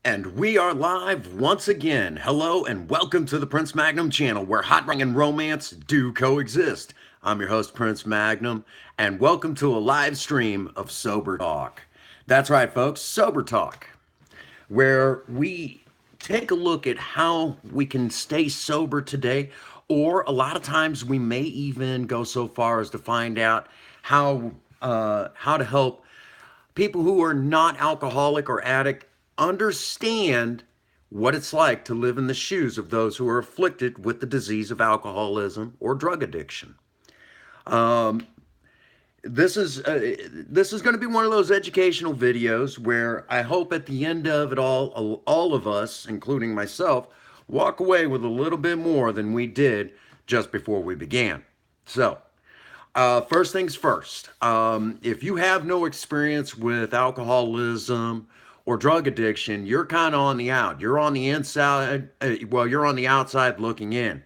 And we are live once again. Hello and welcome to the Prince Magnum channel where hot rod and romance do coexist. I'm your host, Prince Magnum, and welcome to a live stream of Sober Talk. That's right, folks, Sober Talk, where we take a look at how we can stay sober today, or a lot of times we may even go so far as to find out how to help people who are not alcoholic or addict understand what it's like to live in the shoes of those who are afflicted with the disease of alcoholism or drug addiction. This is going to be one of those educational videos where I hope at the end of it all of us, including myself, walk away with a little bit more than we did just before we began. So, first things first. If you have no experience with alcoholism or drug addiction, you're kind of on the out. You're on the inside. You're on the outside looking in.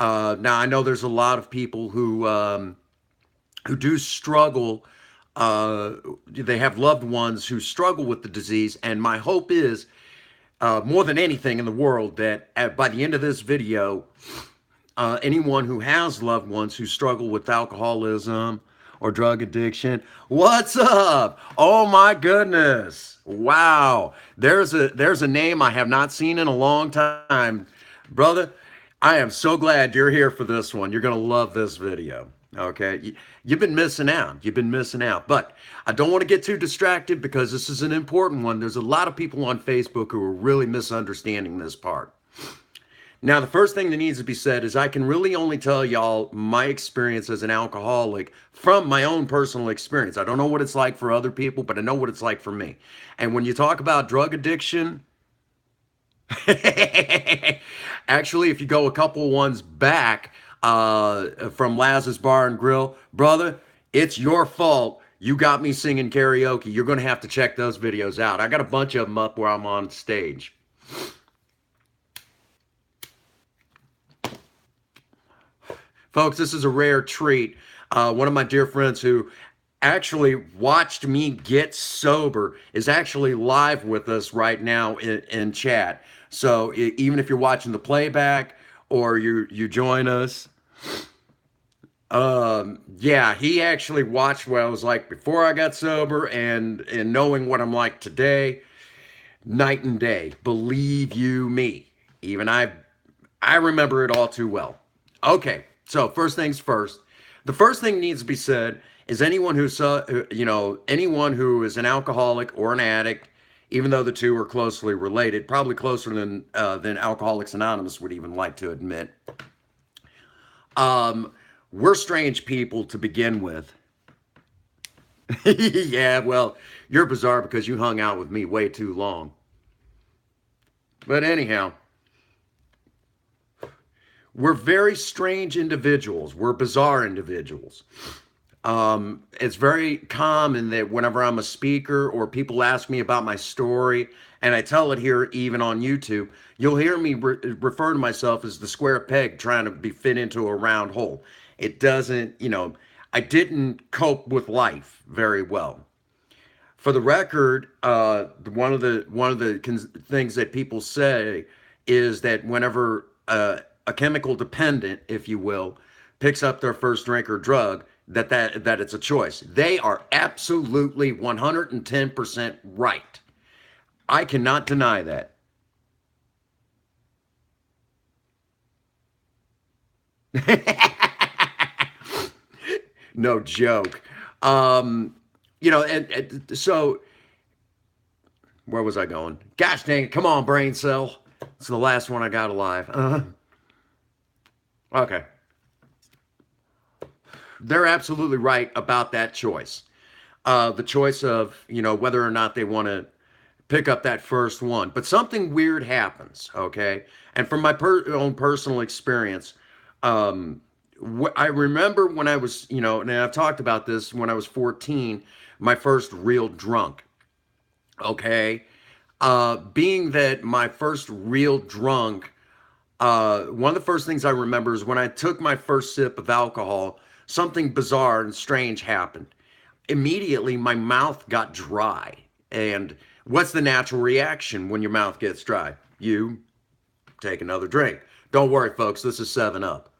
Now, I know there's a lot of people who do struggle. They have loved ones who struggle with the disease, and my hope is, more than anything in the world, that by the end of this video, anyone who has loved ones who struggle with alcoholism or drug addiction, what's up? Oh my goodness. Wow. There's a name I have not seen in a long time. Brother, I am so glad you're here for this one. You're going to love this video. Okay. You've been missing out. You've been missing out. But I don't want to get too distracted because this is an important one. There's a lot of people on Facebook who are really misunderstanding this part. Now, the first thing that needs to be said is I can really only tell y'all my experience as an alcoholic from my own personal experience. I don't know what it's like for other people, but I know what it's like for me. And when you talk about drug addiction, actually, if you go a couple ones back from Laz's Bar and Grill, brother, it's your fault. You got me singing karaoke. You're going to have to check those videos out. I got a bunch of them up where I'm on stage. Folks, this is a rare treat. One of my dear friends who actually watched me get sober is actually live with us right now in chat. So even if you're watching the playback or you join us, yeah, he actually watched what I was like before I got sober and knowing what I'm like today, night and day. Believe you me, even I remember it all too well. Okay, so first things first. The first thing needs to be said is anyone who is an alcoholic or an addict, even though the two are closely related, probably closer than Alcoholics Anonymous would even like to admit. We're strange people to begin with. Yeah, well, you're bizarre because you hung out with me way too long. But anyhow, we're very strange individuals. We're bizarre individuals. It's very common that whenever I'm a speaker or people ask me about my story, and I tell it here even on YouTube, you'll hear me refer to myself as the square peg trying to be fit into a round hole. It doesn't, I didn't cope with life very well. For the record, one of the things that people say is that whenever a chemical dependent, if you will, picks up their first drink or drug, that it's a choice. They are absolutely 110% right. I cannot deny that. No joke. Um, so where was I going? Gosh dang it! Come on, brain cell. It's the last one I got alive. Okay. They're absolutely right about that choice. The choice of, whether or not they want to pick up that first one. But something weird happens, okay? And from my own personal experience, I remember when I was, and I've talked about this when I was 14, my first real drunk, okay? Being that my first real drunk, one of the first things I remember is when I took my first sip of alcohol, something bizarre and strange happened. Immediately, my mouth got dry. And What's the natural reaction when your mouth gets dry? You take another drink. Don't worry, folks, this is 7 Up.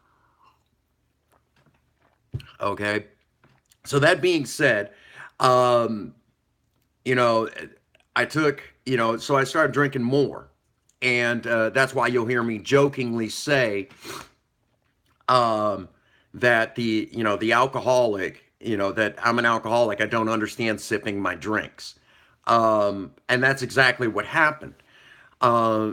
Okay? So that being said, um, you know, I took, so I started drinking more. And that's why you'll hear me jokingly say um, that the alcoholic, that I'm an alcoholic, I don't understand sipping my drinks. And that's exactly what happened. Uh,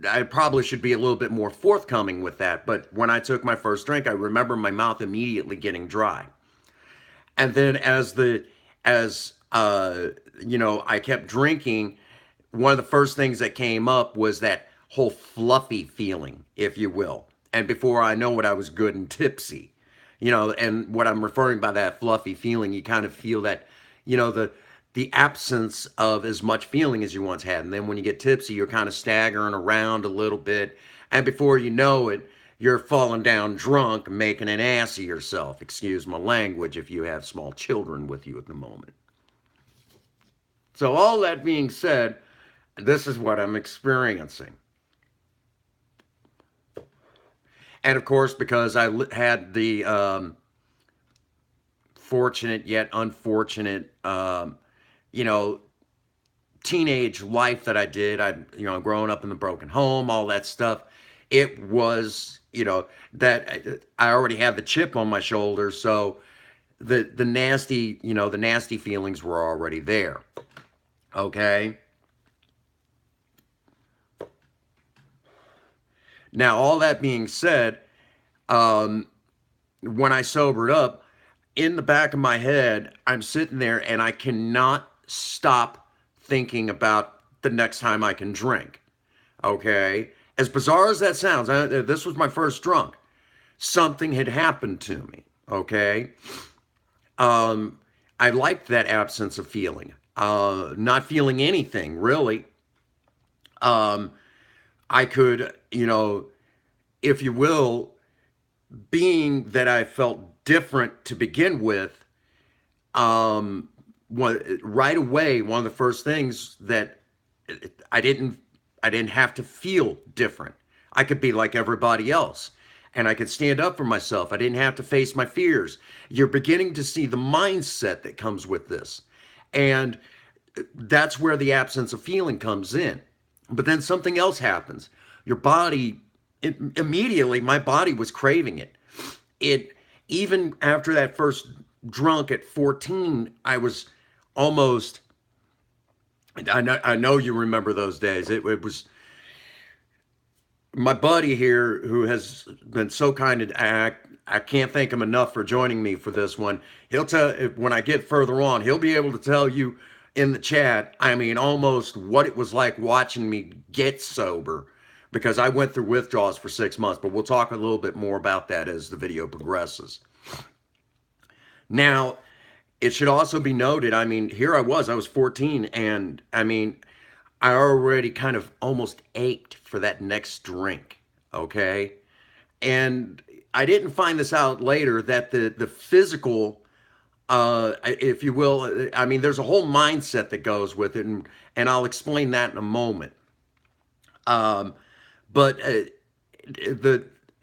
I probably should be a little bit more forthcoming with that, but when I took my first drink, I remember my mouth immediately getting dry. And then as I kept drinking, one of the first things that came up was that whole fluffy feeling, if you will. And before I know it, I was good and tipsy. And what I'm referring by that fluffy feeling, you kind of feel that, the absence of as much feeling as you once had. And then when you get tipsy, you're kind of staggering around a little bit. And before you know it, you're falling down drunk, making an ass of yourself. Excuse my language if you have small children with you at the moment. So all that being said, this is what I'm experiencing. And of course, because I had the fortunate yet unfortunate, teenage life that I did, growing up in the broken home, all that stuff, it was, that I already had the chip on my shoulder. So the nasty, the nasty feelings were already there. Okay. Now, all that being said, when I sobered up, in the back of my head, I'm sitting there and I cannot stop thinking about the next time I can drink. Okay? As bizarre as that sounds, this was my first drunk. Something had happened to me. Okay? I liked that absence of feeling. Not feeling anything, really. I could, if you will, being that I felt different to begin with, right away, one of the first things that I didn't have to feel different. I could be like everybody else, and I could stand up for myself. I didn't have to face my fears. You're beginning to see the mindset that comes with this, and that's where the absence of feeling comes in. But then something else happens. Your body, immediately, my body was craving it. Even after that first drunk at 14, I was almost, I know you remember those days. It was my buddy here who has been so kind to act. I can't thank him enough for joining me for this one. He'll tell, when I get further on, he'll be able to tell you in the chat, I mean, almost what it was like watching me get sober, because I went through withdrawals for 6 months, but we'll talk a little bit more about that as the video progresses. Now, it should also be noted, I mean, here I was 14, and I mean, I already kind of almost ached for that next drink, okay? And I didn't find this out later that the physical, if you will, I mean, there's a whole mindset that goes with it, and I'll explain that in a moment. But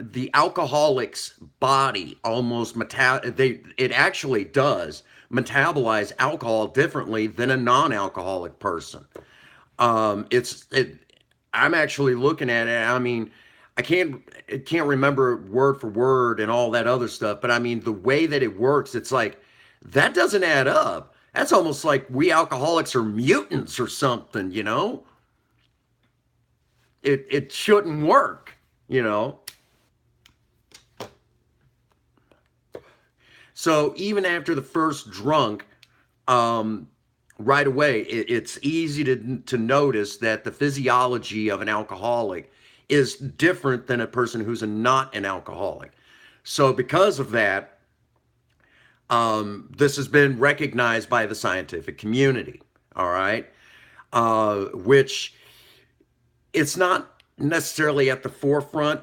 the alcoholic's body almost it actually does metabolize alcohol differently than a non-alcoholic person. I'm actually looking at it. I mean, I can't remember word for word and all that other stuff, but I mean, the way that it works, it's like, that doesn't add up. That's almost like we alcoholics are mutants or something, It shouldn't work, So even after the first drunk, right away, it's easy to notice that the physiology of an alcoholic is different than a person who's not an alcoholic. So because of that, this has been recognized by the scientific community, all right? Which it's not necessarily at the forefront,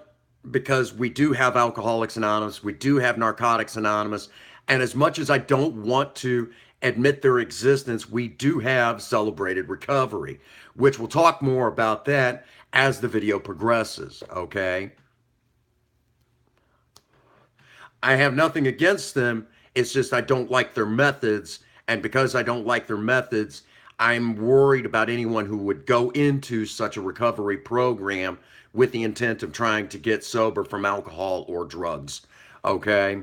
because we do have Alcoholics Anonymous, we do have Narcotics Anonymous, and as much as I don't want to admit their existence, we do have celebrated recovery, which we'll talk more about that as the video progresses, okay? I have nothing against them. It's just I don't like their methods. And because I don't like their methods, I'm worried about anyone who would go into such a recovery program with the intent of trying to get sober from alcohol or drugs. Okay?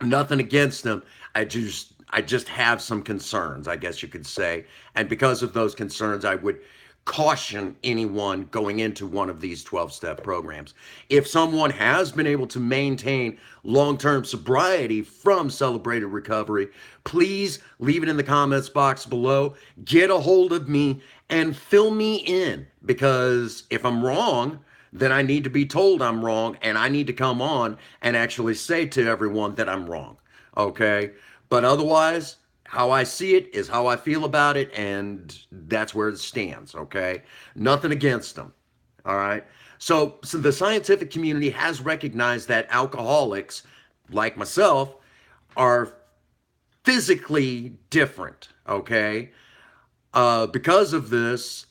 Nothing against them. I just have some concerns, I guess you could say. And because of those concerns, I would caution anyone going into one of these 12-step programs. If someone has been able to maintain long-term sobriety from celebrated recovery, please leave it in the comments box below. Get a hold of me and fill me in, because if I'm wrong, then I need to be told I'm wrong, and I need to come on and actually say to everyone that I'm wrong. Okay? But otherwise, how I see it is how I feel about it, and that's where it stands, okay? Nothing against them, all right? So the scientific community has recognized that alcoholics, like myself, are physically different, okay? Because of this,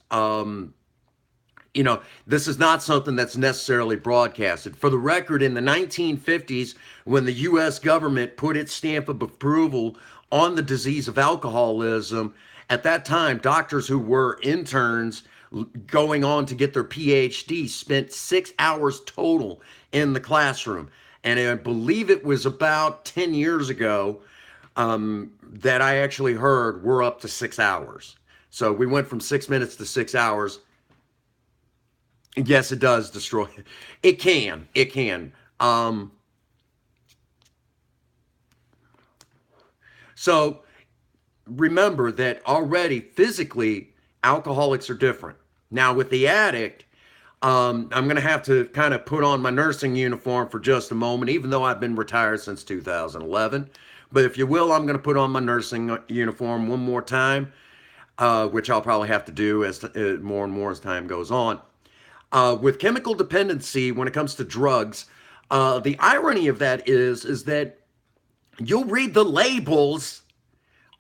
this is not something that's necessarily broadcasted. For the record, in the 1950s, when the U.S. government put its stamp of approval on the disease of alcoholism, at that time, doctors who were interns going on to get their PhD spent 6 hours total in the classroom. And I believe it was about 10 years ago that I actually heard we're up to 6 hours. So we went from 6 minutes to 6 hours. Yes, it does destroy. It can. It can. So remember that already physically, alcoholics are different. Now with the addict, I'm going to have to kind of put on my nursing uniform for just a moment, even though I've been retired since 2011. But if you will, I'm going to put on my nursing uniform one more time, which I'll probably have to do as more and more as time goes on. With chemical dependency, when it comes to drugs, the irony of that is that you'll read the labels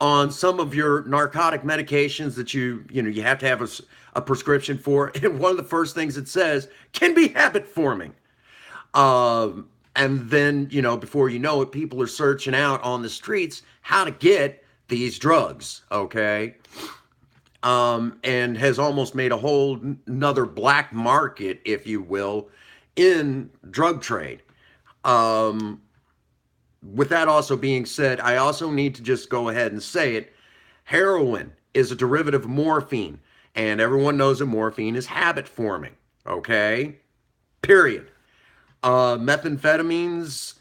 on some of your narcotic medications that you have to have a prescription for, and one of the first things it says can be habit forming. And then before you know it, people are searching out on the streets how to get these drugs. Okay. And has almost made a whole another black market, if you will, in drug trade. With that also being said, I also need to just go ahead and say it. Heroin is a derivative of morphine, and everyone knows that morphine is habit forming. Okay? Period. Methamphetamines,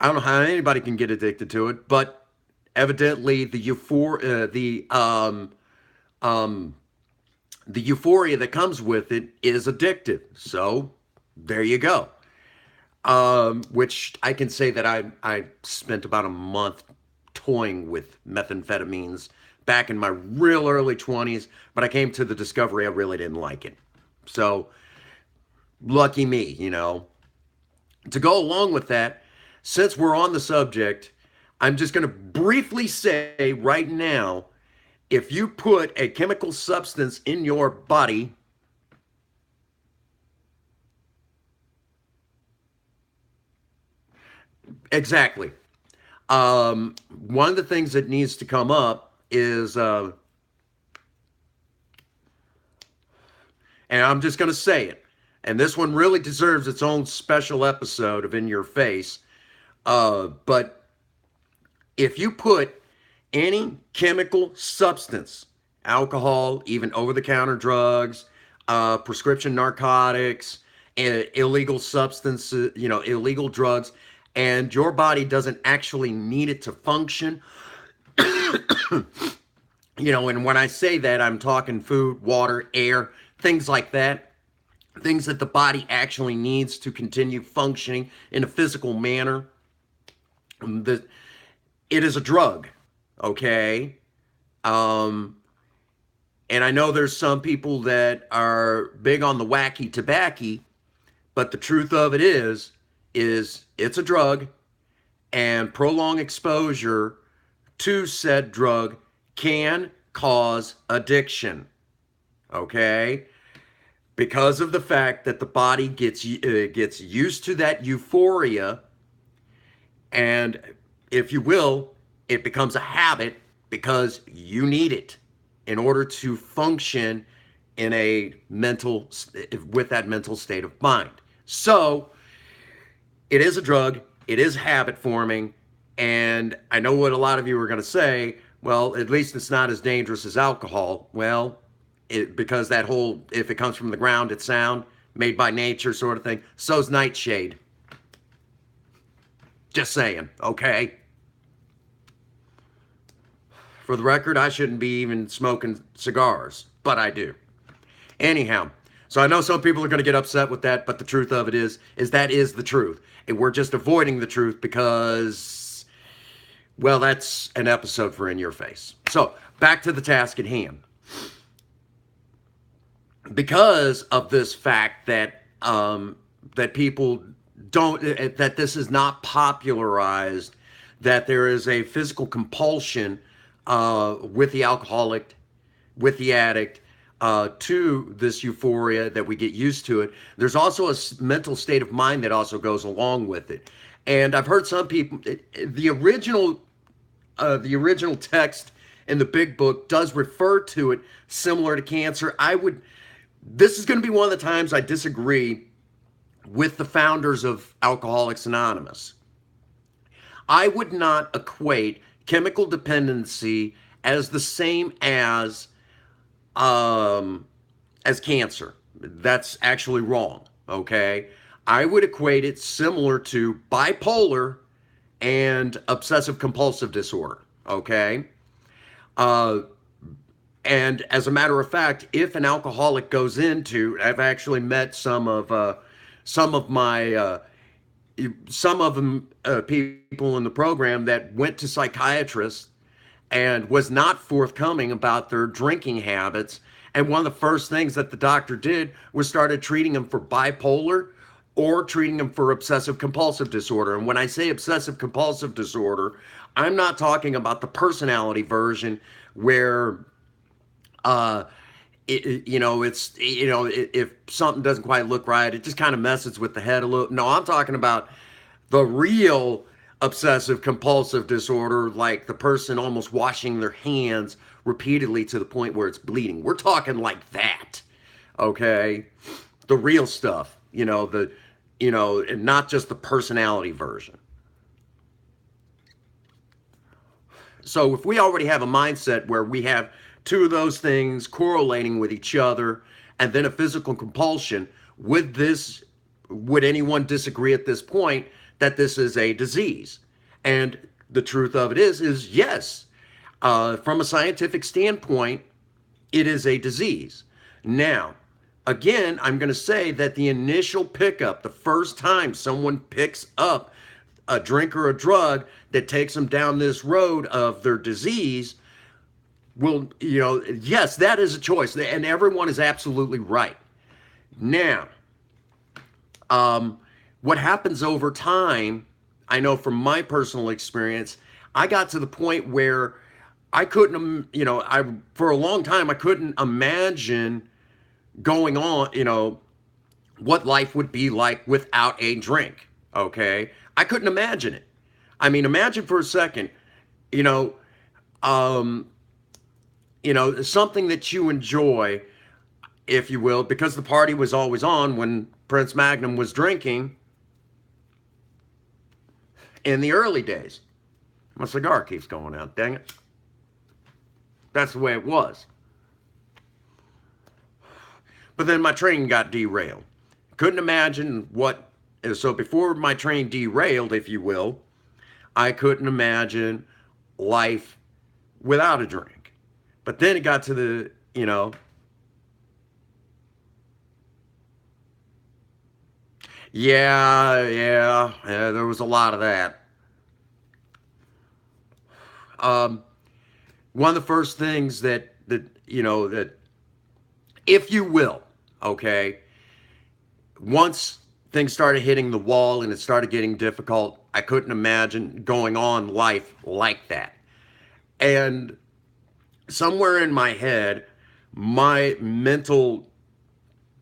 I don't know how anybody can get addicted to it, but evidently the euphoria that comes with it is addictive. So there you go. Which I can say that I spent about a month toying with methamphetamines back in my real early 20s, but I came to the discovery I really didn't like it. So lucky me, To go along with that, since we're on the subject, I'm just going to briefly say right now, if you put a chemical substance in your body, exactly. One of the things that needs to come up is, and I'm just going to say it, and this one really deserves its own special episode of In Your Face, but if you put any chemical substance, alcohol, even over-the-counter drugs, prescription narcotics, illegal substances, illegal drugs, and your body doesn't actually need it to function, and when I say that, I'm talking food, water, air, things like that, things that the body actually needs to continue functioning in a physical manner. It is a drug, okay? And I know there's some people that are big on the wacky tobacco, but the truth of it is it's a drug, and prolonged exposure to said drug can cause addiction. Okay? Because of the fact that the body gets used to that euphoria, and if you will, it becomes a habit because you need it in order to function in a mental with that mental state of mind. So it is a drug, it is habit forming, and I know what a lot of you are going to say, well, at least it's not as dangerous as alcohol. Well, because that whole, if it comes from the ground, it's sound, made by nature sort of thing. So's nightshade. Just saying, okay? For the record, I shouldn't be even smoking cigars, but I do. Anyhow, so I know some people are going to get upset with that, but the truth of it is that is the truth. And we're just avoiding the truth because, well, that's an episode for In Your Face. So back to the task at hand. Because of this fact that that people don't, that this is not popularized, that there is a physical compulsion with the alcoholic, with the addict, to this euphoria, that we get used to it. There's also a mental state of mind that also goes along with it. And I've heard some people, the original text in the Big Book does refer to it similar to cancer. This is going to be one of the times I disagree with the founders of Alcoholics Anonymous. I would not equate chemical dependency as the same as cancer. That's actually wrong, okay? I would equate it similar to bipolar and obsessive compulsive disorder, okay? And as a matter of fact, if an alcoholic goes into, I've actually met some of them people in the program that went to psychiatrists and was not forthcoming about their drinking habits. And one of the first things that the doctor did was started treating them for bipolar or treating them for obsessive compulsive disorder. And when I say obsessive compulsive disorder, I'm not talking about the personality version where if something doesn't quite look right, it just kind of messes with the head a little. No, I'm talking about the real obsessive compulsive disorder, like the person almost washing their hands repeatedly to the point where it's bleeding. We're talking like that, okay? The real stuff, and not just the personality version. So if we already have a mindset where we have two of those things correlating with each other, and then a physical compulsion, would anyone disagree at this point that this is a disease? And the truth of it is yes. From a scientific standpoint, it is a disease. Now, again, I'm going to say that the initial pickup, the first time someone picks up a drink or a drug that takes them down this road of their disease, yes, that is a choice, and everyone is absolutely right. Now, what happens over time, I know from my personal experience, I got to the point where I couldn't, for a long time, I couldn't imagine going on, what life would be like without a drink, okay? I couldn't imagine it. I mean, imagine for a second, something that you enjoy, if you will, because the party was always on when Prince Magnum was drinking in the early days. My cigar keeps going out, dang it. That's the way it was. But then my train got derailed. Couldn't imagine so before my train derailed, if you will, I couldn't imagine life without a drink. But then it got to the, yeah, there was a lot of that. One of the first things that if you will, okay, once things started hitting the wall and it started getting difficult, I couldn't imagine going on life like that. And somewhere in my head, my mental,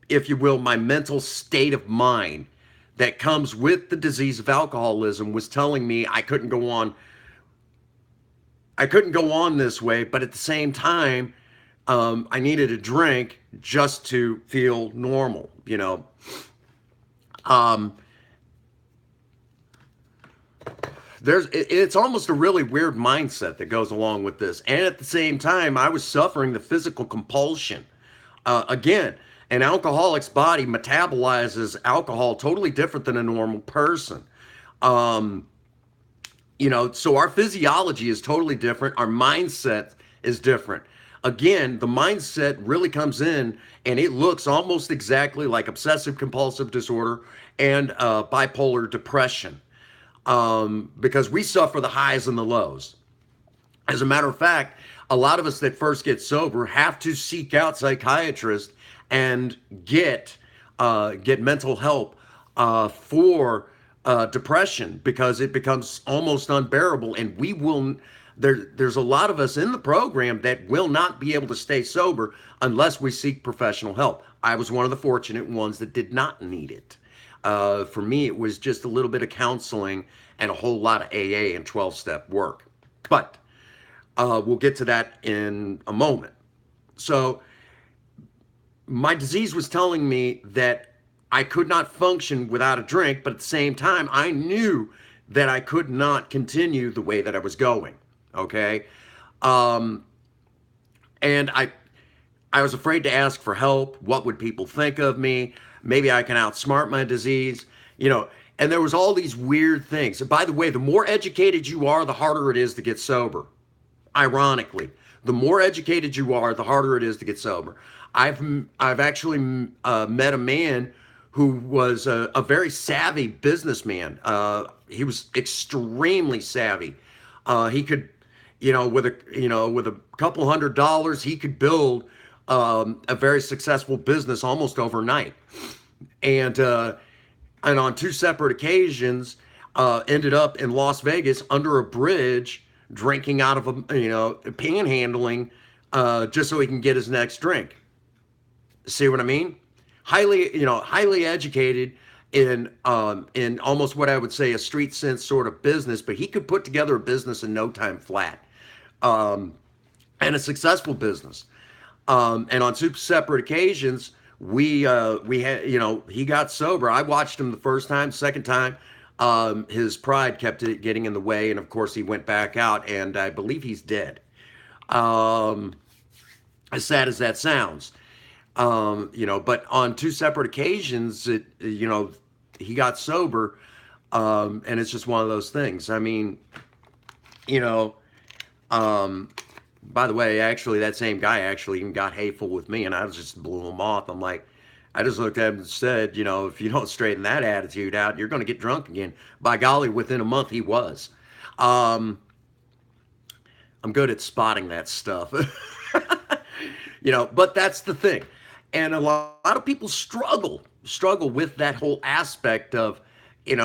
if you will, my mental state of mind that comes with the disease of alcoholism was telling me I couldn't go on. I couldn't go on this way, but at the same time, I needed a drink just to feel normal, you know. Um, it's almost a really weird mindset that goes along with this. And at the same time, I was suffering the physical compulsion. Again, an alcoholic's body metabolizes alcohol totally different than a normal person. Um, you know, so our physiology is totally different. Our mindset is different. Again, the mindset really comes in and it looks almost exactly like obsessive compulsive disorder and bipolar depression, because we suffer the highs and the lows. As a matter of fact, a lot of us that first get sober have to seek out psychiatrists and get mental help for depression, because it becomes almost unbearable, and we will. There's a lot of us in the program that will not be able to stay sober unless we seek professional help. I was one of the fortunate ones that did not need it. For me, it was just a little bit of counseling and a whole lot of AA and 12-step work. But we'll get to that in a moment. So my disease was telling me that I could not function without a drink, but at the same time, I knew that I could not continue the way that I was going. Okay. Um, and I was afraid to ask for help. What would people think of me? Maybe I can outsmart my disease, you know. And there was all these weird things. And by the way, the more educated you are, the harder it is to get sober. Ironically, the more educated you are, the harder it is to get sober. I've actually met a man who was a very savvy businessman. He was extremely savvy. He could, with a couple $100, he could build a very successful business almost overnight. And on two separate occasions, ended up in Las Vegas under a bridge, drinking out of panhandling, just so he can get his next drink. See what I mean? Highly educated in almost what I would say a street sense sort of business, but he could put together a business in no time flat, and a successful business. And on two separate occasions, we had, he got sober. I watched him the first time, second time. His pride kept getting in the way, and of course he went back out, and I believe he's dead. As sad as that sounds, but on two separate occasions, he got sober, and it's just one of those things. I mean, by the way, actually, that same guy actually even got hateful with me, and I just blew him off. I'm like, I just looked at him and said, if you don't straighten that attitude out, you're going to get drunk again. By golly, within a month, he was. I'm good at spotting that stuff, but that's the thing. And a lot of people struggle with that whole aspect of, if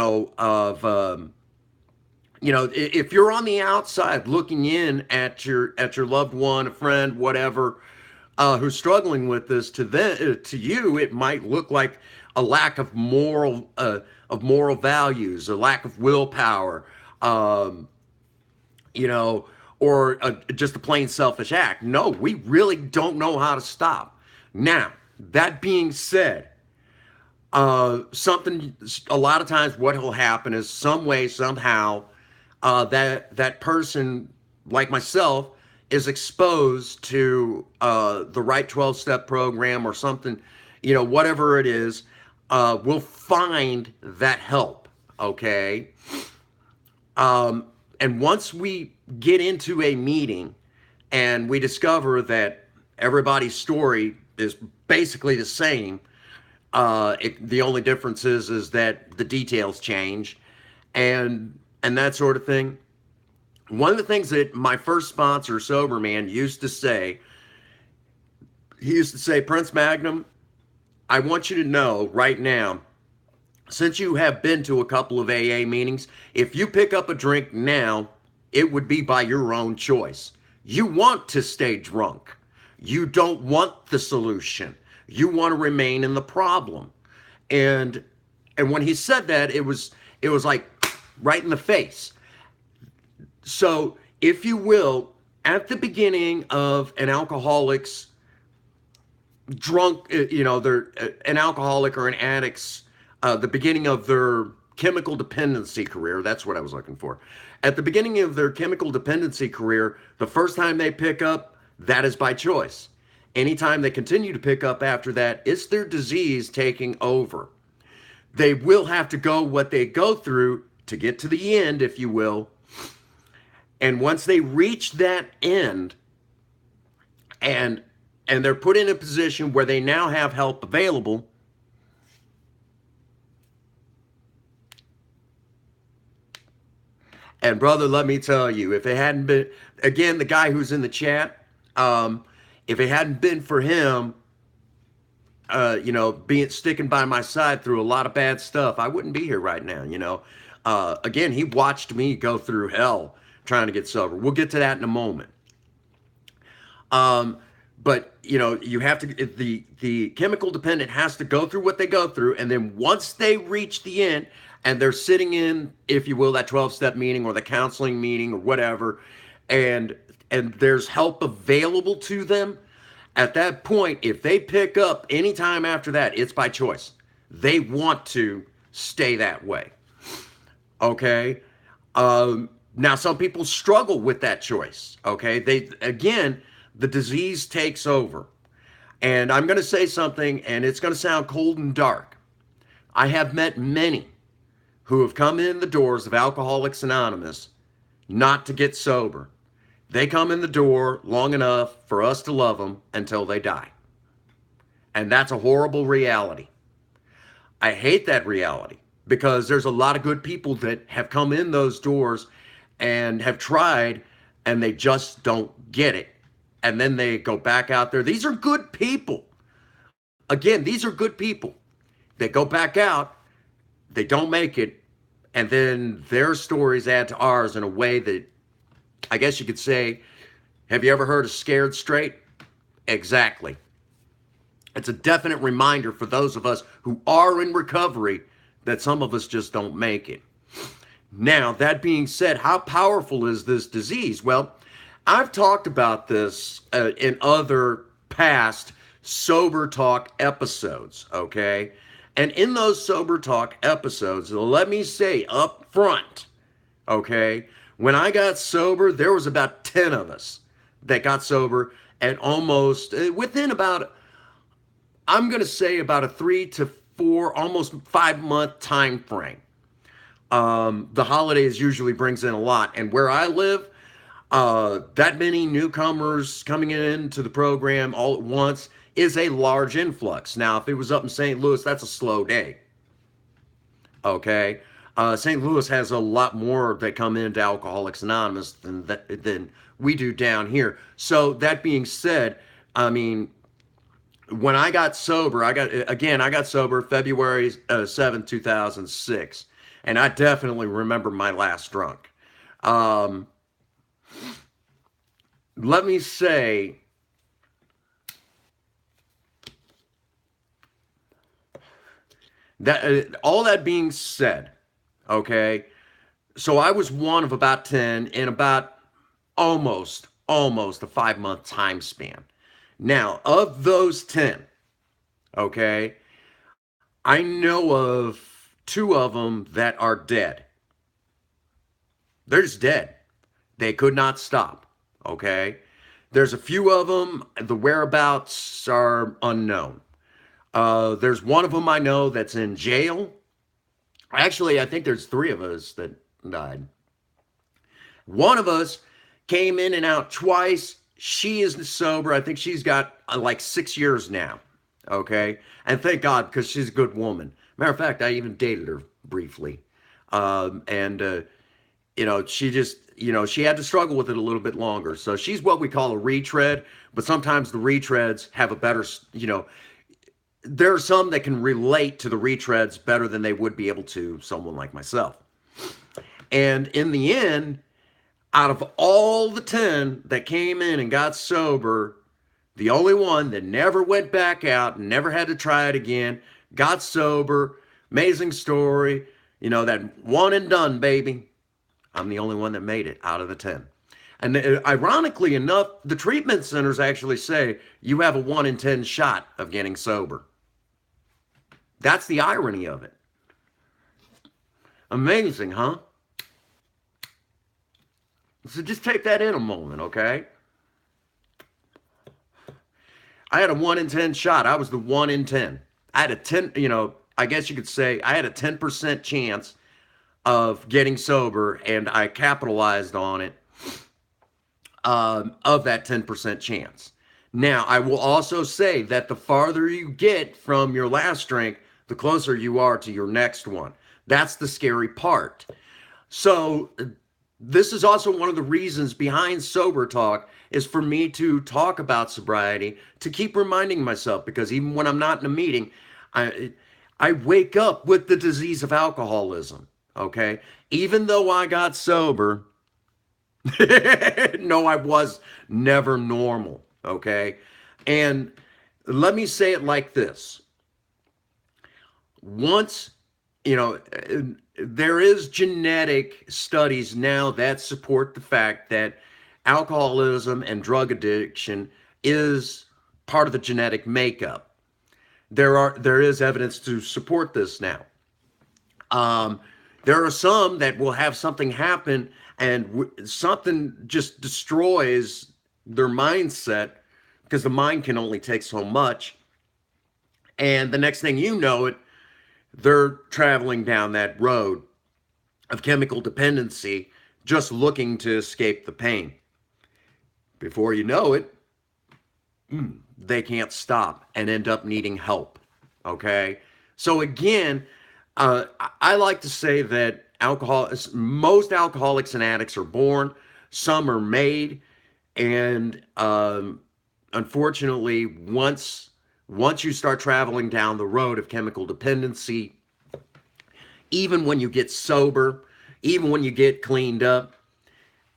you're on the outside looking in at your loved one, a friend, whatever, who's struggling with this, to you, it might look like a lack of moral values, a lack of willpower, or just a plain selfish act. No, we really don't know how to stop. Now, that being said, a lot of times what will happen is some way, somehow, that person, like myself, is exposed to the right 12-step program or something, whatever it is, will find that help, okay? And once we get into a meeting and we discover that everybody's story is basically the same, the only difference is that the details change, and that sort of thing. One of the things that my first sponsor, Sober Man, used to say, Prince Magnum, I want you to know right now, since you have been to a couple of AA meetings, if you pick up a drink now, it would be by your own choice. You want to stay drunk. You don't want the solution. You want to remain in the problem. And when he said that, it was like right in the face. So, if you will, at the beginning of an alcoholic's they're an alcoholic or an addict's the beginning of their chemical dependency career. That's what I was looking for. At the beginning of their chemical dependency career, the first time they pick up, that is by choice. Anytime they continue to pick up after that, it's their disease taking over. They will have to go what they go through to get to the end, if you will. And once they reach that end, and they're put in a position where they now have help available, and brother, let me tell you, if it hadn't been, again, the guy who's in the chat, if it hadn't been for him, being sticking by my side through a lot of bad stuff, I wouldn't be here right now. Again, he watched me go through hell trying to get sober. We'll get to that in a moment. But you have to, the chemical dependent has to go through what they go through, and then once they reach the end and they're sitting in, if you will, that 12-step meeting or the counseling meeting or whatever, and there's help available to them, at that point, if they pick up anytime after that, it's by choice. They want to stay that way. Okay. Now some people struggle with that choice. Okay. The disease takes over. And I'm going to say something, and it's going to sound cold and dark. I have met many who have come in the doors of Alcoholics Anonymous not to get sober. They come in the door long enough for us to love them until they die. And that's a horrible reality. I hate that reality because there's a lot of good people that have come in those doors and have tried, and they just don't get it. And then they go back out there. These are good people. Again, these are good people. They go back out, they don't make it, and then their stories add to ours in a way that, I guess you could say, have you ever heard of Scared Straight? Exactly. It's a definite reminder for those of us who are in recovery that some of us just don't make it. Now, that being said, how powerful is this disease? Well, I've talked about this in other past Sober Talk episodes, okay? And in those Sober Talk episodes, let me say up front, okay, when I got sober, there was about 10 of us that got sober at almost, within about, I'm going to say about a 3 to 4, almost 5-month time frame. The holidays usually brings in a lot. And where I live, that many newcomers coming into the program all at once is a large influx. Now, if it was up in St. Louis, that's a slow day. Okay. St. Louis has a lot more that come into Alcoholics Anonymous than we do down here. So that being said, I mean, when I got sober, I got sober February 7th, 2006. And I definitely remember my last drunk. Let me say, that all that being said, okay, so I was one of about 10 in about almost a 5-month time span. Now, of those 10, okay, I know of 2 of them that are dead. They're just dead. They could not stop, okay? There's a few of them, the whereabouts are unknown. There's one of them I know that's in jail. Actually, I think there's 3 of us that died. One of us came in and out twice. She is sober. I think she's got like 6 years now, okay? And thank God, because she's a good woman. Matter of fact, I even dated her briefly. She just, she had to struggle with it a little bit longer. So she's what we call a retread, but sometimes the retreads have a better, there are some that can relate to the retreads better than they would be able to someone like myself. And in the end, Out of all the 10 that came in and got sober, the only one that never went back out, never had to try it again, got sober, amazing story, you know, that one and done, baby. I'm the only one that made it out of the 10. And ironically enough, the treatment centers actually say you have a 1 in 10 shot of getting sober. That's the irony of it. Amazing, huh? So just take that in a moment, okay? I had a 1 in 10 shot. I was the 1 in 10. I had a 10, you know, I guess you could say I had a 10% chance of getting sober, and I capitalized on it of that 10% chance. Now, I will also say that the farther you get from your last drink, the closer you are to your next one. That's the scary part. So, this is also one of the reasons behind Sober Talk is for me to talk about sobriety, to keep reminding myself, because even when I'm not in a meeting, I wake up with the disease of alcoholism, okay? Even though I got sober, no, I was never normal, okay? And let me say it like this. Once, you know, there is genetic studies now that support the fact that alcoholism and drug addiction is part of the genetic makeup. There is evidence to support this now. There are some that will have something happen and something just destroys their mindset because the mind can only take so much. And the next thing you know it, they're traveling down that road of chemical dependency, just looking to escape the pain. Before you know it, they can't stop and end up needing help. Okay? So again, I like to say that most alcoholics and addicts are born, some are made, and unfortunately, once you start traveling down the road of chemical dependency, even when you get sober, even when you get cleaned up,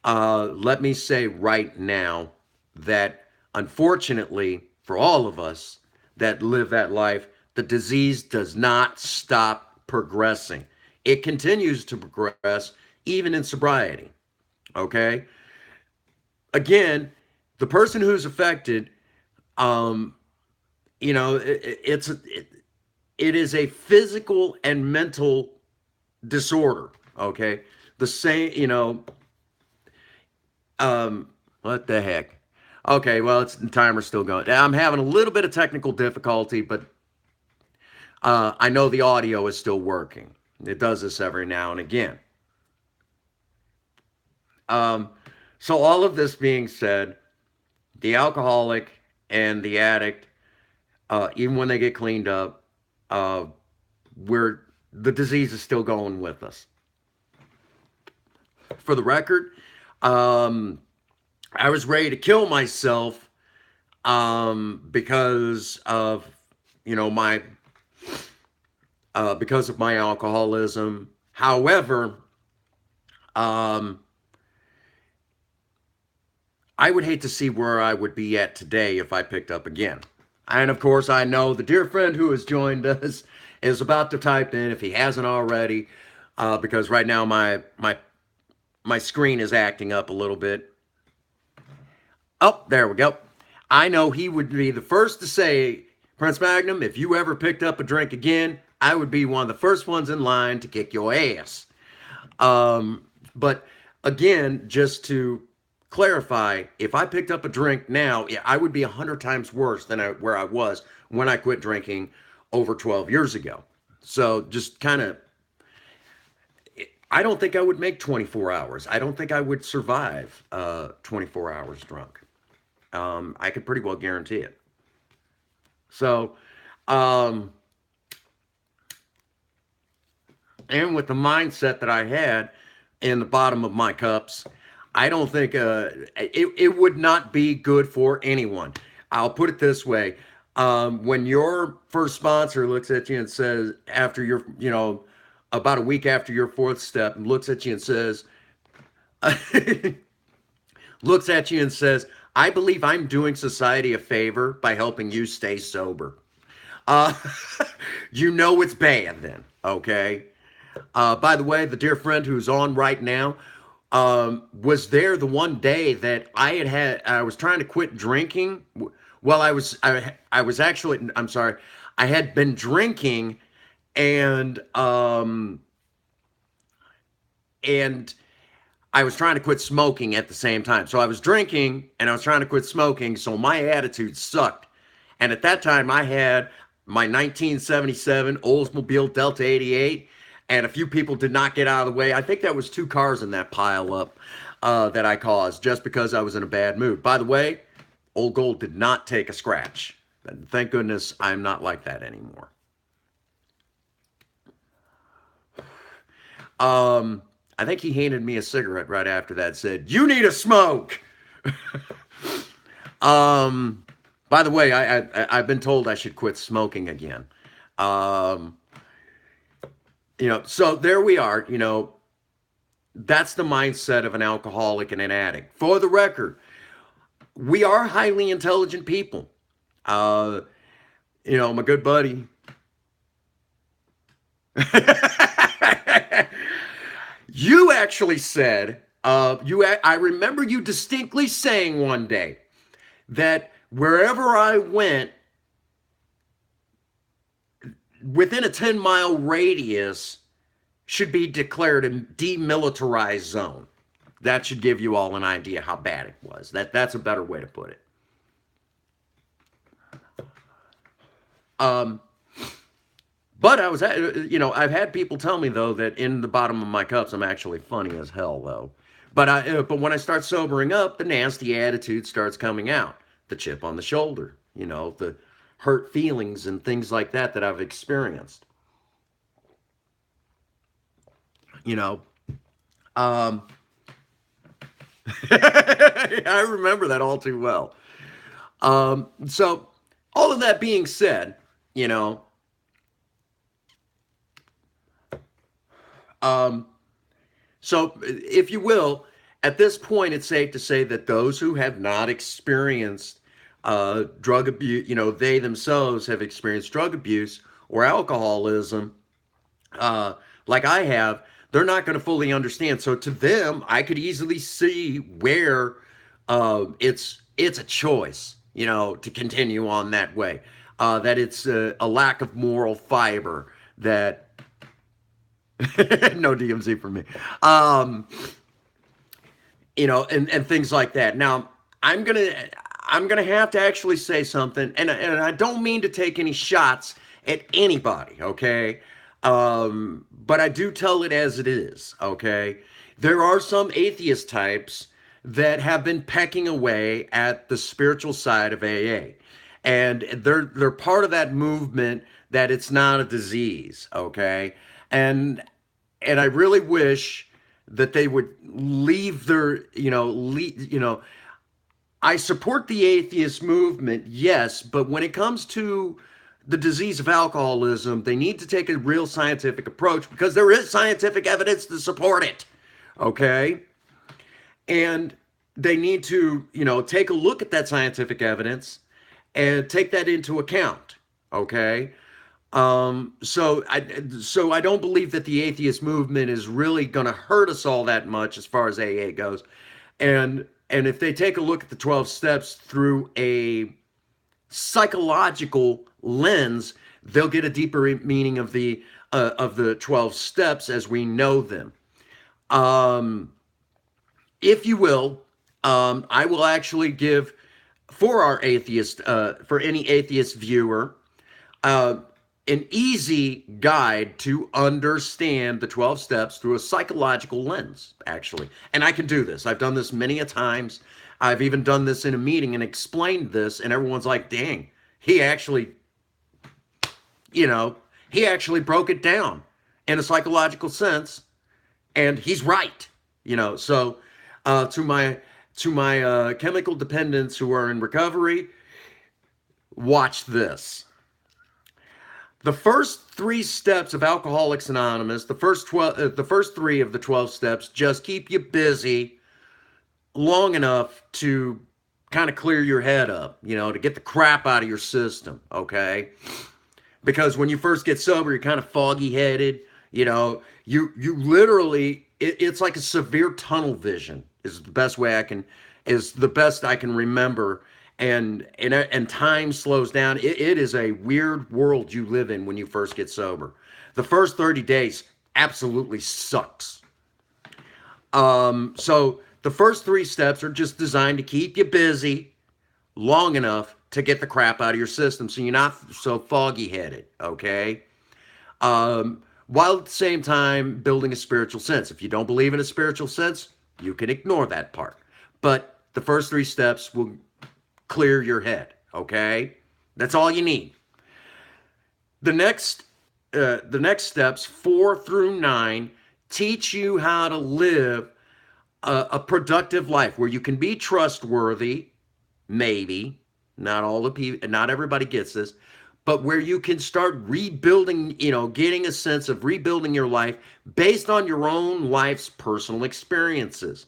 let me say right now that unfortunately for all of us that live that life, the disease does not stop progressing. It continues to progress even in sobriety. Okay? Again, the person who's affected, you know, it is a physical and mental disorder. Okay? The same, you know, what the heck? Okay, well, the timer's still going. I'm having a little bit of technical difficulty, but I know the audio is still working. It does this every now and again. So all of this being said, the alcoholic and the addict, even when they get cleaned up, the disease is still going with us. For the record, I was ready to kill myself because of, you know, because of my alcoholism. However, I would hate to see where I would be at today if I picked up again. And of course, I know the dear friend who has joined us is about to type in, if he hasn't already, because right now my screen is acting up a little bit. Oh, there we go. I know he would be the first to say, Prince Magnum, if you ever picked up a drink again, I would be one of the first ones in line to kick your ass. But again, just to clarify, if I picked up a drink now, I would be 100 times worse than where I was when I quit drinking over 12 years ago. So just kind of, I don't think I would make 24 hours. I don't think I would survive 24 hours drunk. I could pretty well guarantee it. So, and with the mindset that I had in the bottom of my cups, I don't think it would not be good for anyone. I'll put it this way. When your first sponsor looks at you and says, after your, you know, about a week after your fourth step, and looks at you and says, looks at you and says, I believe I'm doing society a favor by helping you stay sober. Uh, you know it's bad then, okay? By the way, the dear friend who's on right now was there the one day that I was trying to quit drinking. Well, I was actually, I'm sorry, I had been drinking and and I was trying to quit smoking at the same time. So I was drinking and I was trying to quit smoking. So my attitude sucked. And at that time, I had my 1977 Oldsmobile Delta 88, and a few people did not get out of the way. I think that was two cars in that pile up that I caused just because I was in a bad mood. By the way, Old Gold did not take a scratch. Thank goodness I'm not like that anymore. I think he handed me a cigarette right after that, said, "You need a smoke." um, by the way, I've been told I should quit smoking again. Um, so there we are. That's the mindset of an alcoholic and an addict. For the record, we are highly intelligent people. Uh, my good buddy. You actually said, I remember you distinctly saying one day that wherever I went, within a 10-mile radius should be declared a demilitarized zone. That should give you all an idea how bad it was. That's a better way to put it. But I've had people tell me though that in the bottom of my cups I'm actually funny as hell though. But when I start sobering up, the nasty attitude starts coming out. The chip on the shoulder, the hurt feelings and things like that I've experienced. Um, I remember that all too well. So all of that being said, so if you will, at this point, it's safe to say that those who have not experienced drug abuse, they themselves have experienced drug abuse or alcoholism, like I have, they're not going to fully understand. So to them, I could easily see where it's a choice, to continue on that way. That it's a lack of moral fiber that no DMZ for me. And things like that. Now, I'm gonna have to actually say something, and I don't mean to take any shots at anybody, okay? But I do tell it as it is, okay? There are some atheist types that have been pecking away at the spiritual side of AA. And they're part of that movement that it's not a disease, okay? And I really wish that they would leave their, I support the atheist movement, yes, but when it comes to the disease of alcoholism, they need to take a real scientific approach because there is scientific evidence to support it. Okay? And they need to, take a look at that scientific evidence and take that into account. Okay? So I don't believe that the atheist movement is really going to hurt us all that much as far as AA goes. And if they take a look at the 12 steps through a psychological lens, they'll get a deeper meaning of the 12 steps as we know them. If you will, I will actually give for our atheist, for any atheist viewer, an easy guide to understand the 12 steps through a psychological lens, actually. And I can do this. I've done this many a times. I've even done this in a meeting and explained this, and everyone's like, dang, he actually broke it down in a psychological sense, and he's right. So to my chemical dependents who are in recovery, watch this. The first 3 steps of Alcoholics Anonymous, the first 3 of the 12 steps, just keep you busy, long enough to kind of clear your head up, to get the crap out of your system, okay? Because when you first get sober, you're kind of foggy headed. You literally, it's like a severe tunnel vision is the best way is the best I can remember. And time slows down. It is a weird world you live in when you first get sober. The first 30 days absolutely sucks. So the first 3 steps are just designed to keep you busy long enough to get the crap out of your system so you're not so foggy headed, okay? While at the same time building a spiritual sense. If you don't believe in a spiritual sense, you can ignore that part. But the first 3 steps will clear your head, okay? That's all you need. The next steps 4 through 9 teach you how to live a productive life where you can be trustworthy, maybe. Not all the people, not everybody gets this, but where you can start rebuilding, getting a sense of rebuilding your life based on your own life's personal experiences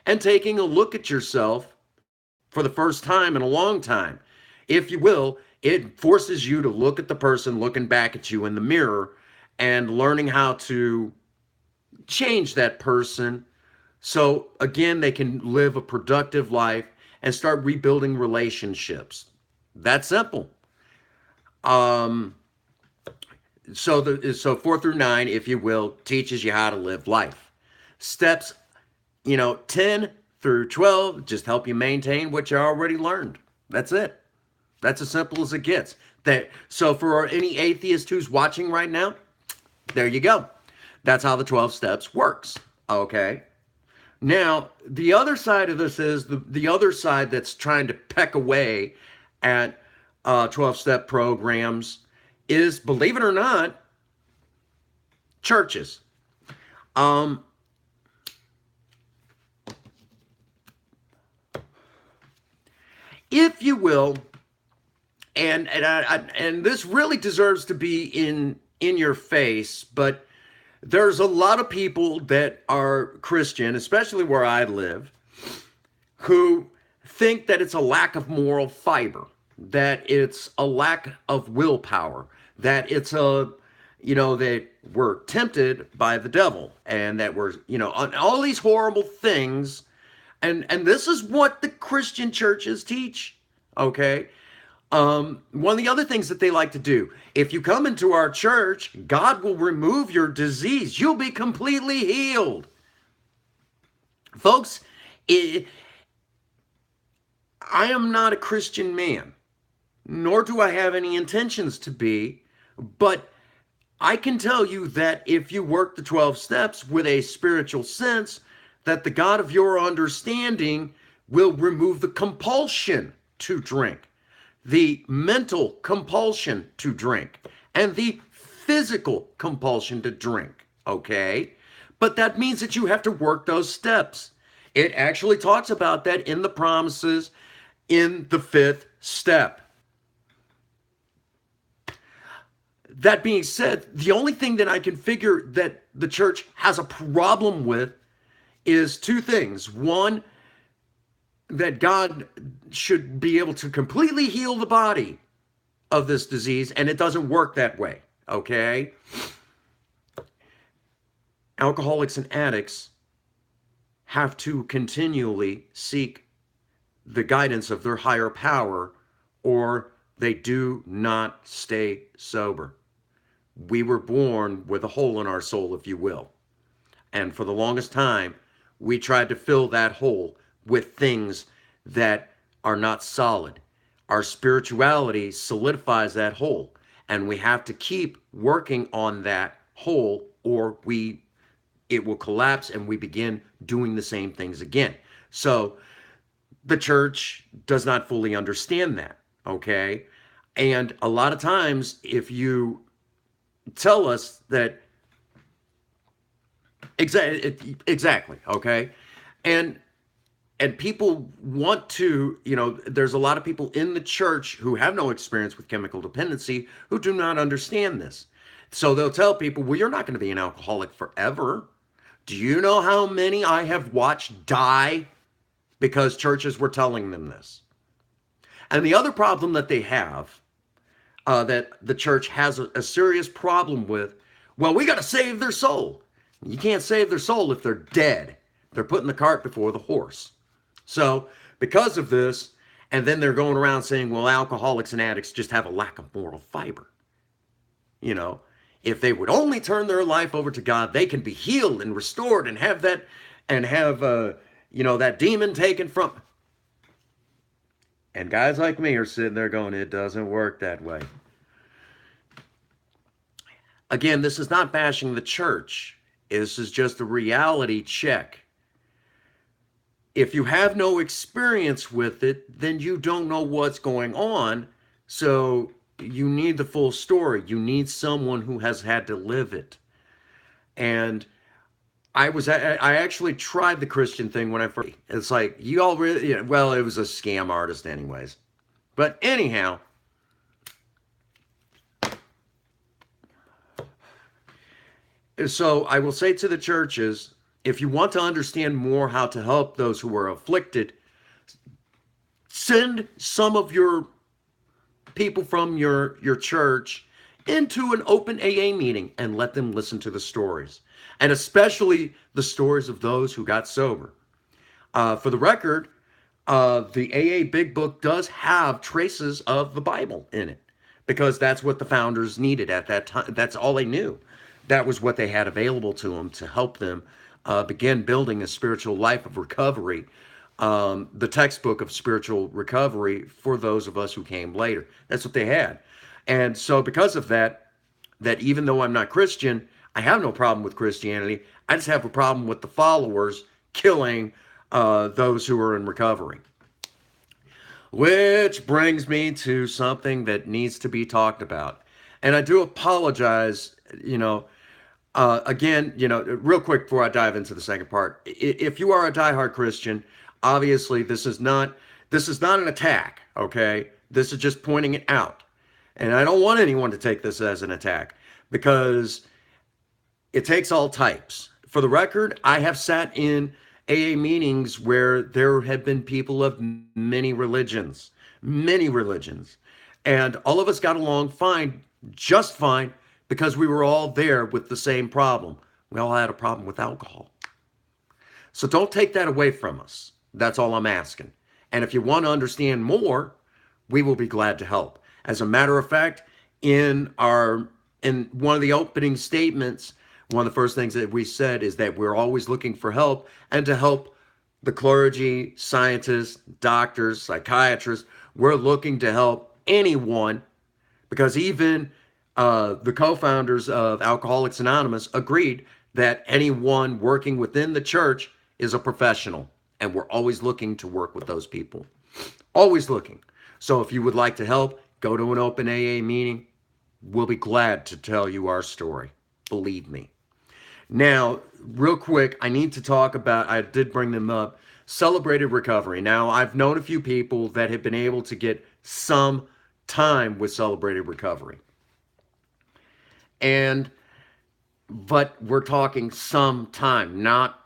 and taking a look at yourself for the first time in a long time. If you will, it forces you to look at the person looking back at you in the mirror and learning how to change that person so, again, they can live a productive life and start rebuilding relationships. That's simple. So 4 through 9, if you will, teaches you how to live life. Steps, 10 through 12 just help you maintain what you already learned. That's it. That's as simple as it gets. So for any atheist who's watching right now, there you go. That's how the 12 steps works. Okay. Now, the other side of this is the other side that's trying to peck away at 12-step programs is, believe it or not, churches. If you will, and this really deserves to be in your face, but there's a lot of people that are Christian, especially where I live, who think that it's a lack of moral fiber, that it's a lack of willpower, that it's that we're tempted by the devil, and that we're, all these horrible things. And this is what the Christian churches teach, okay? One of the other things that they like to do, if you come into our church, God will remove your disease. You'll be completely healed. Folks, I am not a Christian man, nor do I have any intentions to be, but I can tell you that if you work the 12 steps with a spiritual sense, that the God of your understanding will remove the compulsion to drink, the mental compulsion to drink, and the physical compulsion to drink, okay? But that means that you have to work those steps. It actually talks about that in the promises in the 5th step. That being said, the only thing that I can figure that the church has a problem with is 2 things. One, that God should be able to completely heal the body of this disease, and it doesn't work that way, okay? Alcoholics and addicts have to continually seek the guidance of their higher power, or they do not stay sober. We were born with a hole in our soul, if you will. And for the longest time, we tried to fill that hole with things that are not solid. Our spirituality solidifies that hole, and we have to keep working on that hole, or it will collapse and we begin doing the same things again. So the church does not fully understand that, okay? And a lot of times, if you tell us that, exactly, okay? And people want to, there's a lot of people in the church who have no experience with chemical dependency who do not understand this. So they'll tell people, well, you're not going to be an alcoholic forever. Do you know how many I have watched die because churches were telling them this. And the other problem that they have, that the church has a serious problem with, well, we got to save their soul. You can't save their soul if they're dead. They're putting the cart before the horse. So, because of this, and then they're going around saying, well, alcoholics and addicts just have a lack of moral fiber. You know, if they would only turn their life over to God, they can be healed and restored and have that, and have, that demon taken from. And guys like me are sitting there going, it doesn't work that way. Again, this is not bashing the church. This is just a reality check. If you have no experience with it, then you don't know what's going on. So you need the full story. You need someone who has had to live it. And I actually tried the Christian thing when I first. It's like, you all really, well, it was a scam artist anyways. But anyhow, so I will say to the churches, if you want to understand more how to help those who are afflicted, send some of your people from your church into an open AA meeting and let them listen to the stories, and especially the stories of those who got sober. For the record, the AA Big Book does have traces of the Bible in it, because that's what the founders needed at that time. That's all they knew. That was what they had available to them to help them begin building a spiritual life of recovery, the textbook of spiritual recovery for those of us who came later. That's what they had. And so because of that even though I'm not Christian, I have no problem with Christianity. I just have a problem with the followers killing those who are in recovery. Which brings me to something that needs to be talked about. And I do apologize, again, real quick before I dive into the second part. If you are a diehard Christian, obviously this is not an attack, okay? This is just pointing it out. And I don't want anyone to take this as an attack, because it takes all types. For the record, I have sat in AA meetings where there have been people of many religions, and all of us got along fine, just fine, because we were all there with the same problem. We all had a problem with alcohol. So don't take that away from us. That's all I'm asking. And if you want to understand more, we will be glad to help. As a matter of fact, in one of the opening statements, one of the first things that we said is that we're always looking for help, and to help the clergy, scientists, doctors, psychiatrists. We're looking to help anyone, because even the co-founders of Alcoholics Anonymous agreed that anyone working within the church is a professional, and we're always looking to work with those people. Always looking. So if you would like to help, go to an open AA meeting. We'll be glad to tell you our story. Believe me. Now, real quick, I need to talk about, I did bring them up, celebrated recovery. Now, I've known a few people that have been able to get some time with celebrated recovery. But we're talking some time, not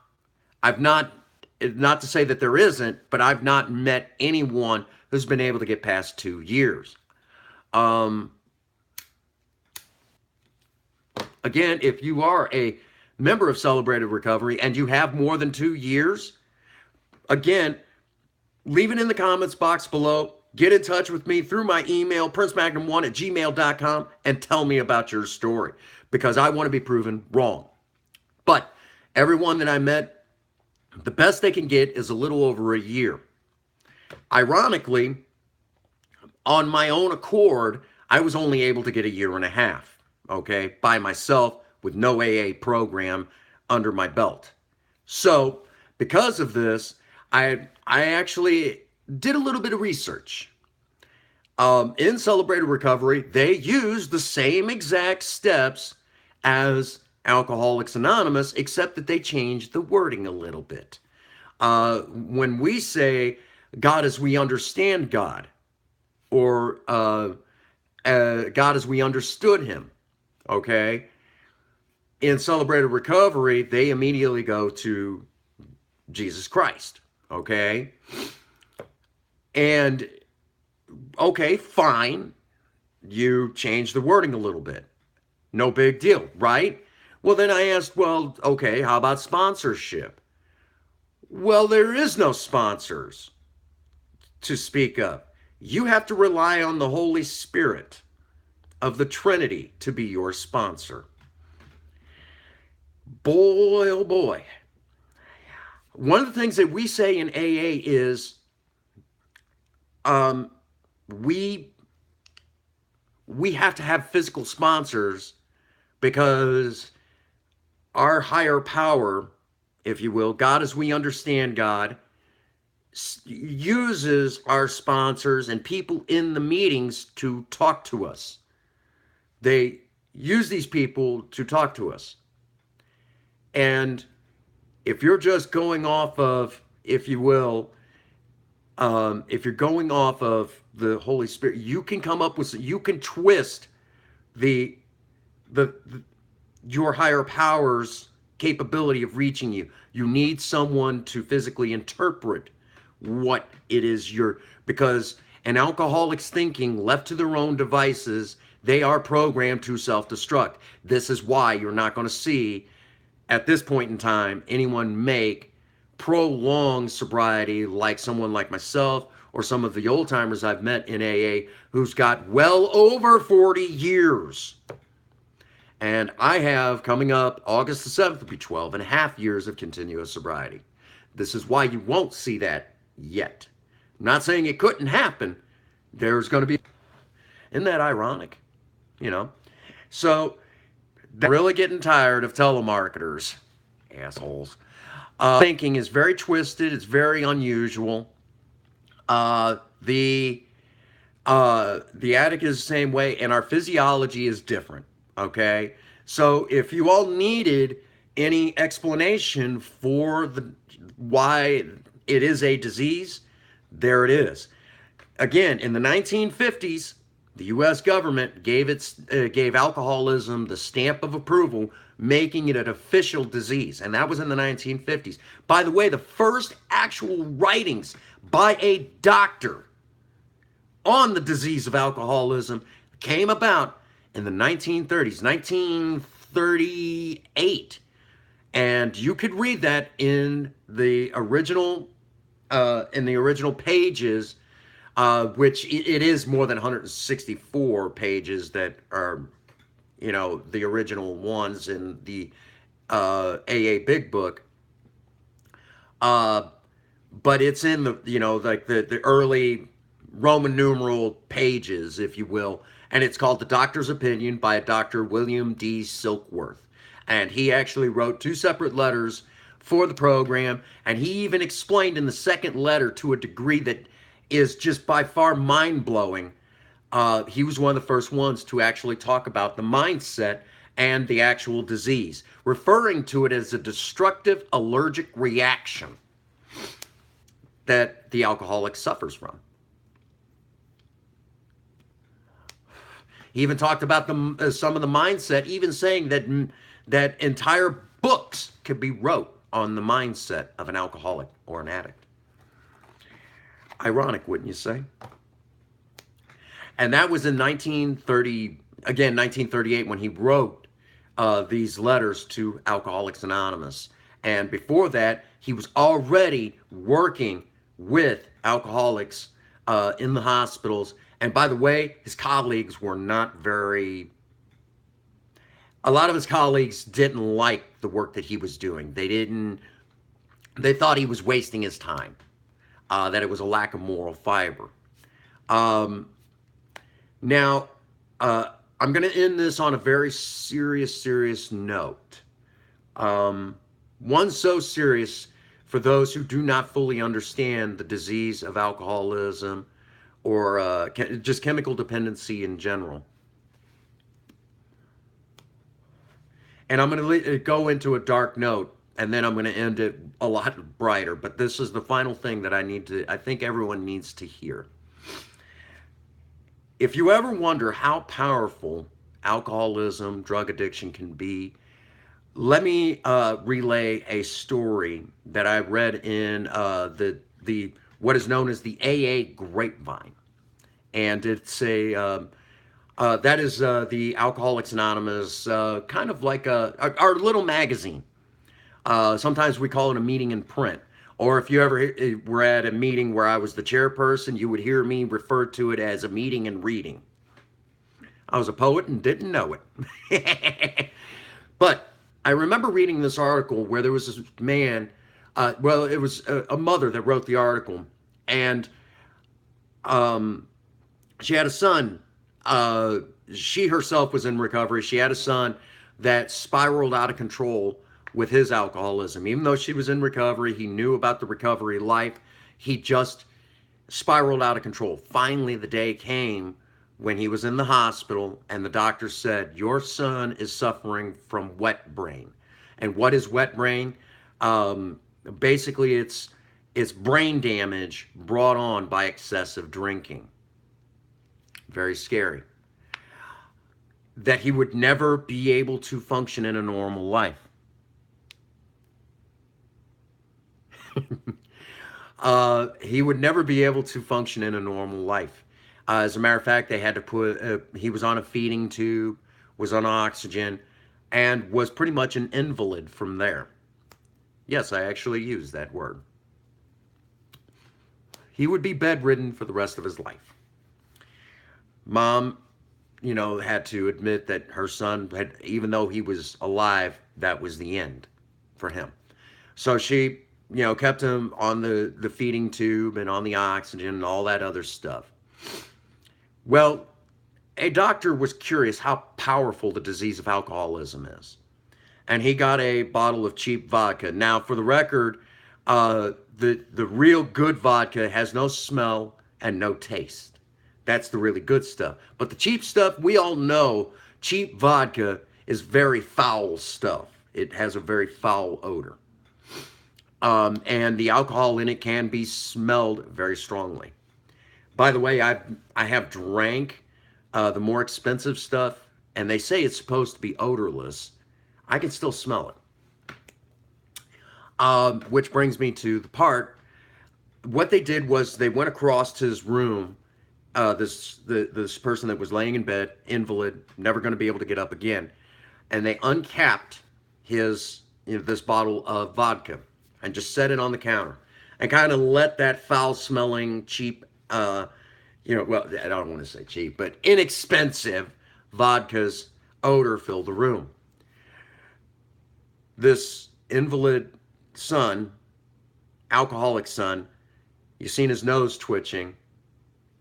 to say that there isn't, but I've not met anyone who's been able to get past 2 years. Again, if you are a member of Celebrated Recovery and you have more than 2 years, again, leave it in the comments box below. Get in touch with me through my email, princemagnum1@gmail.com, and tell me about your story, because I want to be proven wrong. But everyone that I met, the best they can get is a little over a year. Ironically, on my own accord, I was only able to get a year and a half, okay, by myself, with no AA program under my belt. So because of this, I actually did a little bit of research. In Celebrated Recovery, they use the same exact steps as Alcoholics Anonymous, except that they changed the wording a little bit. When we say God as we understand God, or God as we understood him, okay? In Celebrated Recovery, they immediately go to Jesus Christ, Okay? And, okay, fine. You change the wording a little bit. No big deal, right? Well, then I asked, well, okay, how about sponsorship? Well, there is no sponsors to speak of. You have to rely on the Holy Spirit of the Trinity to be your sponsor. Boy, oh boy. One of the things that we say in AA is um, we we have to have physical sponsors because our higher power, if you will, God as we understand God, uses our sponsors and people in the meetings to talk to us. They use these people to talk to us. And if you're just going off of, if you will, if you're going off of the Holy Spirit, you can come up with, you can twist the, the your higher power's capability of reaching you. You need someone to physically interpret what it is because an alcoholic's thinking, left to their own devices, they are programmed to self-destruct. This is why you're not going to see, at this point in time, anyone make prolonged sobriety like someone like myself or some of the old timers I've met in AA who's got well over 40 years. And I have, coming up August the 7th, will be 12 and a half years of continuous sobriety. This is why you won't see that yet. I'm not saying it couldn't happen. There's going to be, isn't that ironic? You know? So, they're really getting tired of telemarketers. Assholes. Thinking is very twisted. It's very unusual. The addict is the same way, and our physiology is different. Okay, so if you all needed any explanation for why it is a disease, there it is. Again, in the 1950s, the U.S. government gave alcoholism the stamp of approval, making it an official disease, and that was in the 1950s. By the way, the first actual writings by a doctor on the disease of alcoholism came about in the 1930s, 1938. And you could read that in the original pages, which it is more than 164 pages that are, the original ones in the AA Big Book. But it's in the, like the early Roman numeral pages, if you will, and it's called The Doctor's Opinion by a Dr. William D. Silkworth. And he actually wrote 2 separate letters for the program, and he even explained in the second letter to a degree that is just by far mind-blowing. He was one of the first ones to actually talk about the mindset and the actual disease, referring to it as a destructive allergic reaction that the alcoholic suffers from. He even talked about some of the mindset, even saying that entire books could be wrote on the mindset of an alcoholic or an addict. Ironic, wouldn't you say? And that was in 1938, when he wrote these letters to Alcoholics Anonymous. And before that, he was already working with alcoholics in the hospitals. And by the way, his colleagues were not very... A lot of his colleagues didn't like the work that he was doing. They thought he was wasting his time, that it was a lack of moral fiber. Now, I'm going to end this on a very serious note. One so serious for those who do not fully understand the disease of alcoholism or just chemical dependency in general. And I'm going to go into a dark note, and then I'm going to end it a lot brighter. But this is the final thing that I think everyone needs to hear. If you ever wonder how powerful alcoholism, drug addiction can be, let me relay a story that I read in the what is known as the AA Grapevine, and it's a that is the Alcoholics Anonymous, kind of like our little magazine. Sometimes we call it a meeting in print. Or if you ever were at a meeting where I was the chairperson, you would hear me refer to it as a meeting and reading. I was a poet and didn't know it. But I remember reading this article where there was this man, well, it was a mother that wrote the article, and um, she had a son. Uh, she herself was in recovery. She had a son that spiraled out of control with his alcoholism. Even though she was in recovery, he knew about the recovery life. He just spiraled out of control. Finally, the day came when he was in the hospital and the doctor said, your son is suffering from wet brain. And what is wet brain? Um, Basically, it's brain damage brought on by excessive drinking. Very scary. That he would never be able to function in a normal life. He would never be able to function in a normal life. As a matter of fact, they had to put, he was on a feeding tube, was on oxygen, and was pretty much an invalid from there. Yes, I actually used that word. He would be bedridden for the rest of his life. Mom, had to admit that her son had, even though he was alive, that was the end for him. So she, kept him on the feeding tube and on the oxygen and all that other stuff. Well, a doctor was curious how powerful the disease of alcoholism is. And he got a bottle of cheap vodka. Now, for the record, the real good vodka has no smell and no taste. That's the really good stuff. But the cheap stuff, we all know cheap vodka is very foul stuff. It has a very foul odor. And the alcohol in it can be smelled very strongly. By the way, I have drank the more expensive stuff, and they say it's supposed to be odorless. I can still smell it. Which brings me to the part. What they did was they went across to his room. This person that was laying in bed, invalid, never going to be able to get up again, and they uncapped his this bottle of vodka and just set it on the counter and kind of let that foul-smelling, cheap, well, I don't want to say cheap, but inexpensive vodka's odor fill the room. This invalid son, alcoholic son, you seen his nose twitching,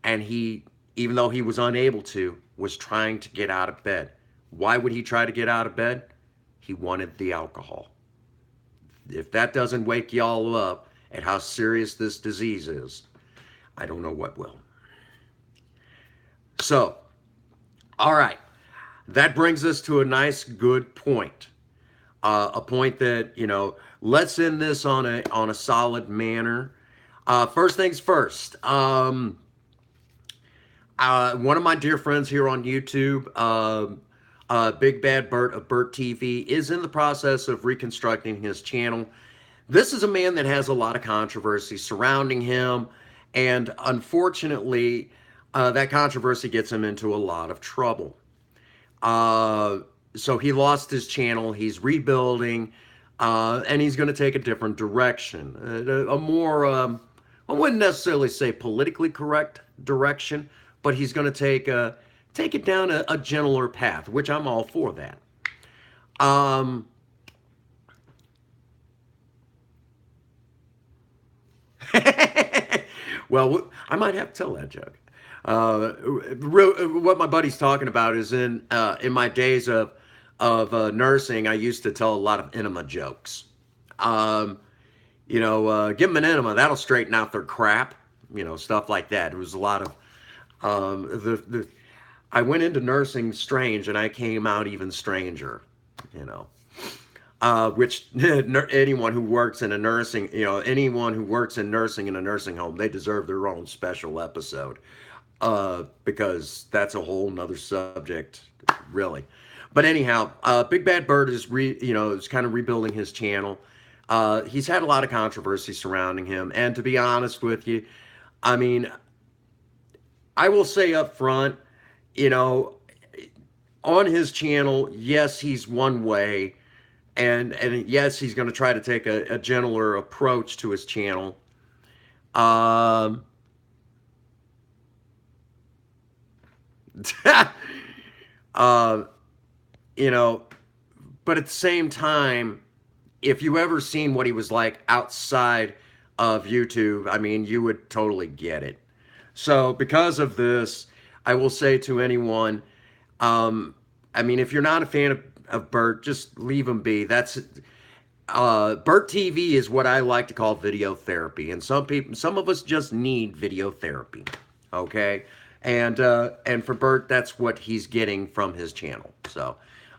and he, even though he was unable to, was trying to get out of bed. Why would he try to get out of bed? He wanted the alcohol. If that doesn't wake y'all up at how serious this disease is, I don't know what will. So, all right, that brings us to a nice, good point. A point that, let's end this on a solid manner. First things first. One of my dear friends here on YouTube, Big Bad Bert of Bert TV, is in the process of reconstructing his channel. This is a man that has a lot of controversy surrounding him, and unfortunately, that controversy gets him into a lot of trouble. So he lost his channel. He's rebuilding, and he's going to take a different direction, a more, I wouldn't necessarily say politically correct direction, but he's going to take it down a gentler path, which I'm all for that. Well, I might have to tell that joke. What my buddy's talking about is in my days of nursing, I used to tell a lot of enema jokes. Give them an enema, that'll straighten out their crap, stuff like that. It was a lot of I went into nursing strange, and I came out even stranger, which anyone who works in a nursing, anyone who works in nursing in a nursing home, they deserve their own special episode, because that's a whole nother subject, really. But anyhow, Big Bad Bird is kind of rebuilding his channel. He's had a lot of controversy surrounding him, and to be honest with you, I mean, I will say up front, you know, on his channel, yes, he's one way, and yes, he's going to try to take a gentler approach to his channel. Um, uh, you know, but at the same time, if you ever seen what he was like outside of YouTube, I mean, you would totally get it. So because of this, I will say to anyone, I mean, if you're not a fan of Bert, just leave him be. That's Bert TV is what I like to call video therapy, and some of us just need video therapy. Okay, and for Bert, that's what he's getting from his channel. So,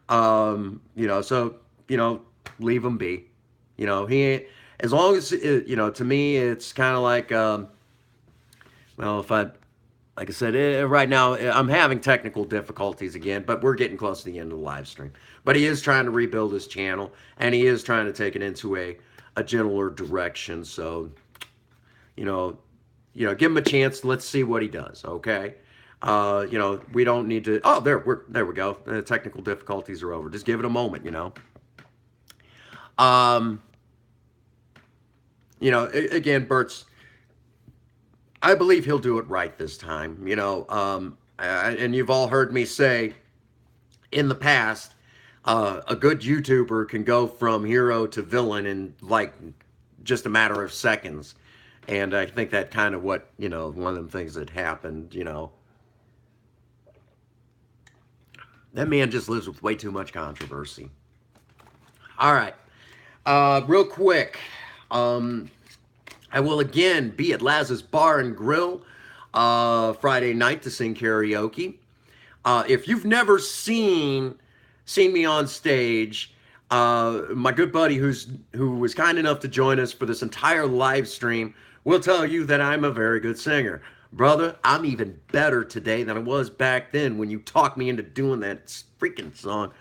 so leave him be. As long as to me, it's kind of like well, if I like I said, right now I'm having technical difficulties again, but we're getting close to the end of the live stream. But he is trying to rebuild his channel, and he is trying to take it into a gentler direction. So, you know, give him a chance. Let's see what he does. Okay. We don't need to. Oh, there we go. The technical difficulties are over. Just give it a moment. Um, again, Bert's. I believe he'll do it right this time. And you've all heard me say in the past, a good YouTuber can go from hero to villain in like just a matter of seconds. And I think that kind of one of them things that happened, That man just lives with way too much controversy. All right. Real quick. I will again be at Laz's Bar and Grill Friday night to sing karaoke. If you've never seen me on stage, my good buddy who was kind enough to join us for this entire live stream will tell you that I'm a very good singer. Brother, I'm even better today than I was back then when you talked me into doing that freaking song.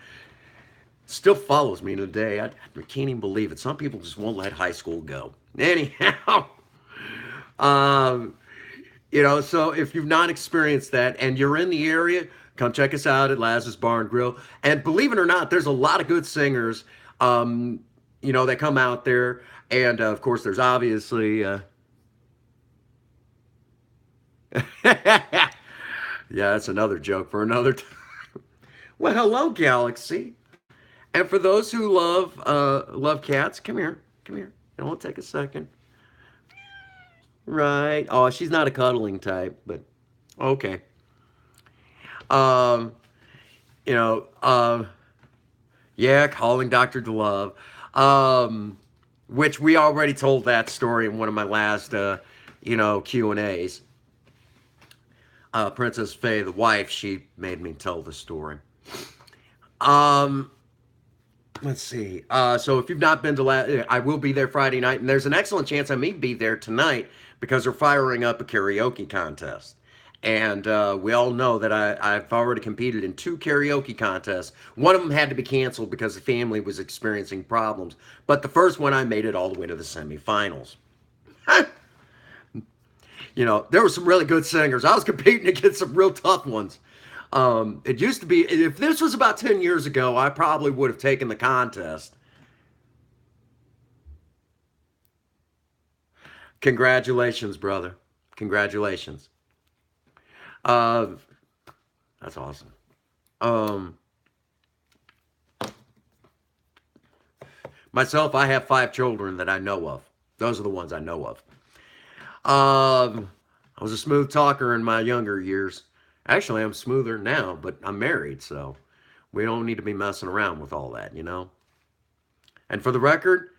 Still follows me today. I can't even believe it. Some people just won't let high school go. Anyhow, so if you've not experienced that and you're in the area, come check us out at Laz's Bar and Grill. And believe it or not, there's a lot of good singers, that come out there. And of course, there's obviously, yeah, that's another joke for another time. Well, hello, Galaxy. And for those who love cats, come here. It won't take a second. Right. Oh, she's not a cuddling type, but okay. Um, you know, yeah, calling Dr. DeLove. Which we already told that story in one of my last Q&As. Princess Faye, the wife, she made me tell the story. Let's see. So if you've not been to I will be there Friday night, and there's an excellent chance I may be there tonight because they're firing up a karaoke contest. And we all know that I've already competed in 2 karaoke contests. One of them had to be canceled because the family was experiencing problems. But the first one, I made it all the way to the semifinals. There were some really good singers. I was competing against some real tough ones. It used to be, if this was about 10 years ago, I probably would have taken the contest. Congratulations, brother. Congratulations. That's awesome. Myself, I have 5 children that I know of. Those are the ones I know of. I was a smooth talker in my younger years. Actually, I'm smoother now, but I'm married, so we don't need to be messing around with all that, And for the record,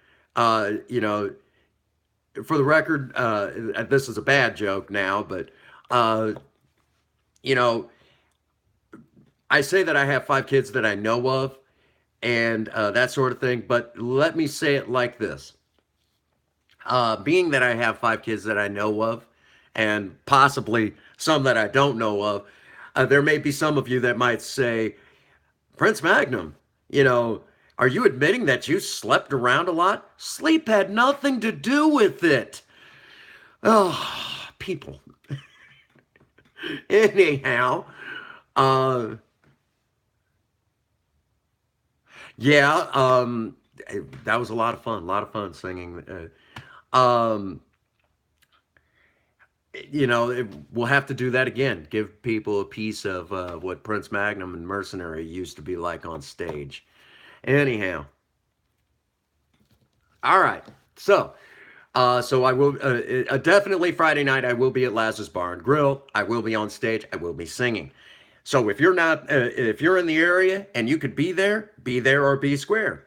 this is a bad joke now, but, I say that I have 5 kids that I know of and that sort of thing, but let me say it like this. Being that I have 5 kids that I know of and possibly some that I don't know of, there may be some of you that might say, Prince Magnum, you know, are you admitting that you slept around a lot? Sleep had nothing to do with it. Oh, people. Anyhow, uh, yeah, that was a lot of fun singing. You know, we'll have to do that again. Give people a piece of what Prince Magnum and Mercenary used to be like on stage. Anyhow, all right. So I will definitely Friday night. I will be at Lazarus Bar and Grill. I will be on stage. I will be singing. So if you're in the area and you could be there or be square.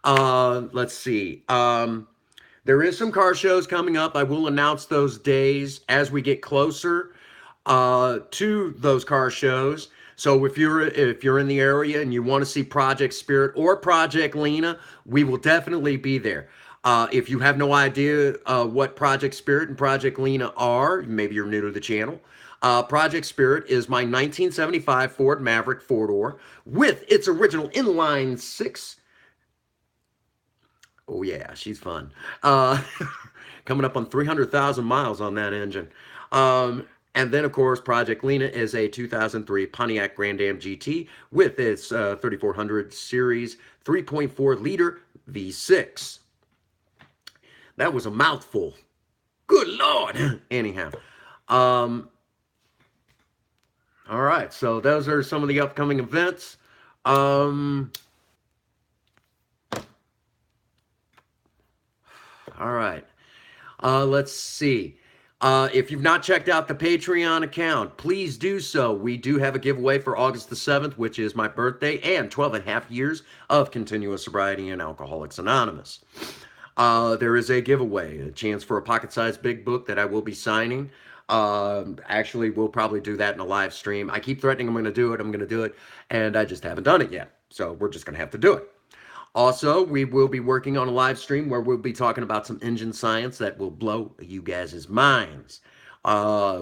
Let's see. There is some car shows coming up. I will announce those days as we get closer to those car shows. So if you're in the area and you want to see Project Spirit or Project Lena, we will definitely be there. If you have no idea what Project Spirit and Project Lena are, maybe you're new to the channel. Project Spirit is my 1975 Ford Maverick four-door with its original inline six. Oh yeah, she's fun. Uh, coming up on 300,000 miles on that engine. And then, of course, Project Lena is a 2003 Pontiac Grand Am GT with its 3400 series 3.4 liter V6. That was a mouthful. Good Lord. Anyhow. Um, all right, so those are some of the upcoming events. Um, all right. Let's see. If you've not checked out the Patreon account, please do so. We do have a giveaway for August the 7th, which is my birthday, and 12 and a half years of continuous sobriety in Alcoholics Anonymous. There is a giveaway, a chance for a pocket-sized big book that I will be signing. Actually, we'll probably do that in a live stream. I keep threatening I'm going to do it, and I just haven't done it yet. So we're just going to have to do it. Also, we will be working on a live stream where we'll be talking about some engine science that will blow you guys' minds,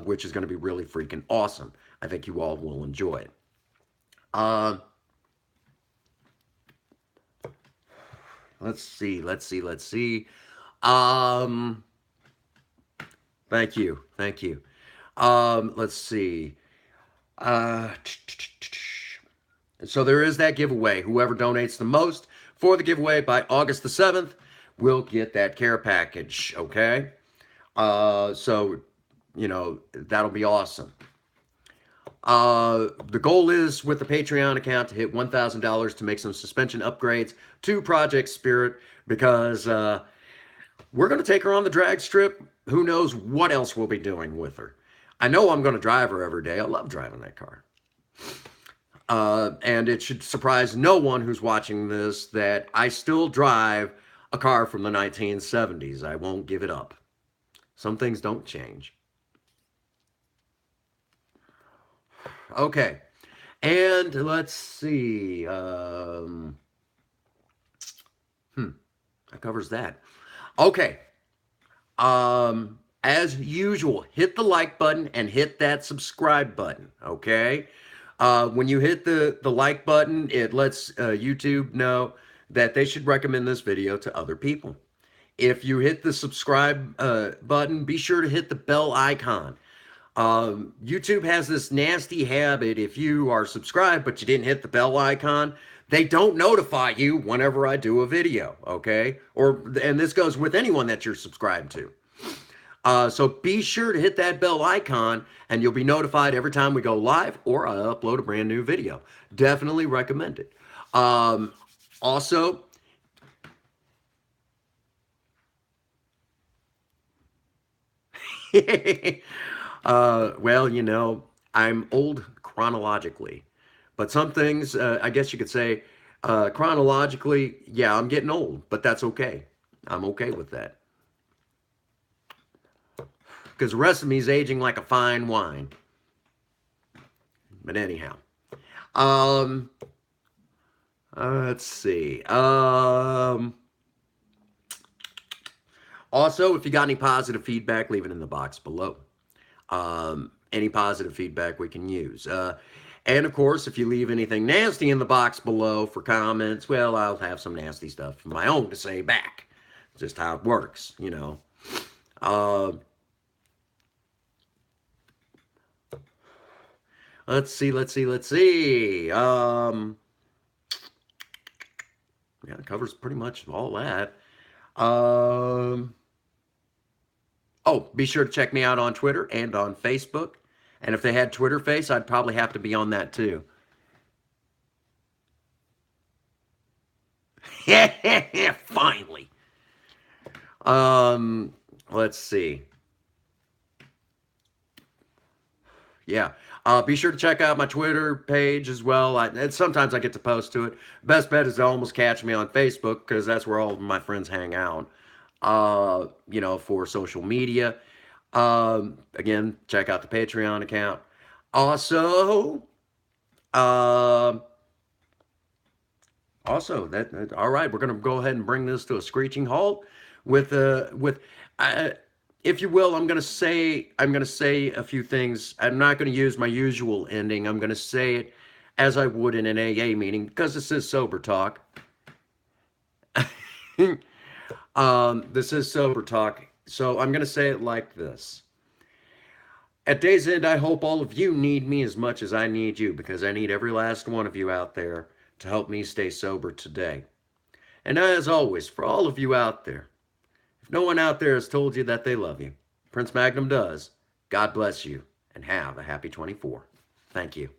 which is going to be really freaking awesome. I think you all will enjoy it. Let's see. Um, Thank you. Let's see. Uh, so there is that giveaway. Whoever donates the most for the giveaway by August the 7th will get that care package, okay? So, that'll be awesome. The goal is with the Patreon account to hit $1,000 to make some suspension upgrades to Project Spirit because we're going to take her on the drag strip. Who knows what else we'll be doing with her. I know I'm going to drive her every day. I love driving that car. And it should surprise no one who's watching this that I still drive a car from the 1970s. I won't give it up. Some things don't change. Okay. And let's see. That covers that. Okay. As usual, hit the like button and hit that subscribe button, okay? When you hit the like button, it lets YouTube know that they should recommend this video to other people. If you hit the subscribe button, be sure to hit the bell icon. YouTube has this nasty habit. If you are subscribed but you didn't hit the bell icon, they don't notify you whenever I do a video, okay? And this goes with anyone that you're subscribed to. So be sure to hit that bell icon and you'll be notified every time we go live or I upload a brand new video. Definitely recommend it. Also, well, I'm old chronologically, but some things, I guess you could say, chronologically, yeah, I'm getting old, but that's okay. I'm okay with that. Because the rest of me is aging like a fine wine. But anyhow, let's see. Also, if you got any positive feedback, leave it in the box below. any positive feedback we can use. And of course, if you leave anything nasty in the box below for comments, well, I'll have some nasty stuff of my own to say back. Just how it works, you know. Let's see. Yeah, it covers pretty much all that. Oh, be sure to check me out on Twitter and on Facebook. And if they had Twitter Face, I'd probably have to be on that too. Finally. Let's see. Yeah. Be sure to check out my Twitter page as well. And sometimes I get to post to it. Best bet is to almost catch me on Facebook because that's where all of my friends hang out. You know, for social media. Again, check out the Patreon account. Also, uh, all right, we're gonna go ahead and bring this to a screeching halt with if you will, I'm gonna say a few things. I'm not gonna use my usual ending. I'm gonna say it as I would in an AA meeting because this is sober talk. This is sober talk, so I'm gonna say it like this. At day's end, I hope all of you need me as much as I need you because I need every last one of you out there to help me stay sober today. And as always, for all of you out there, if no one out there has told you that they love you, Prince Magnum does. God bless you and have a happy 24. Thank you.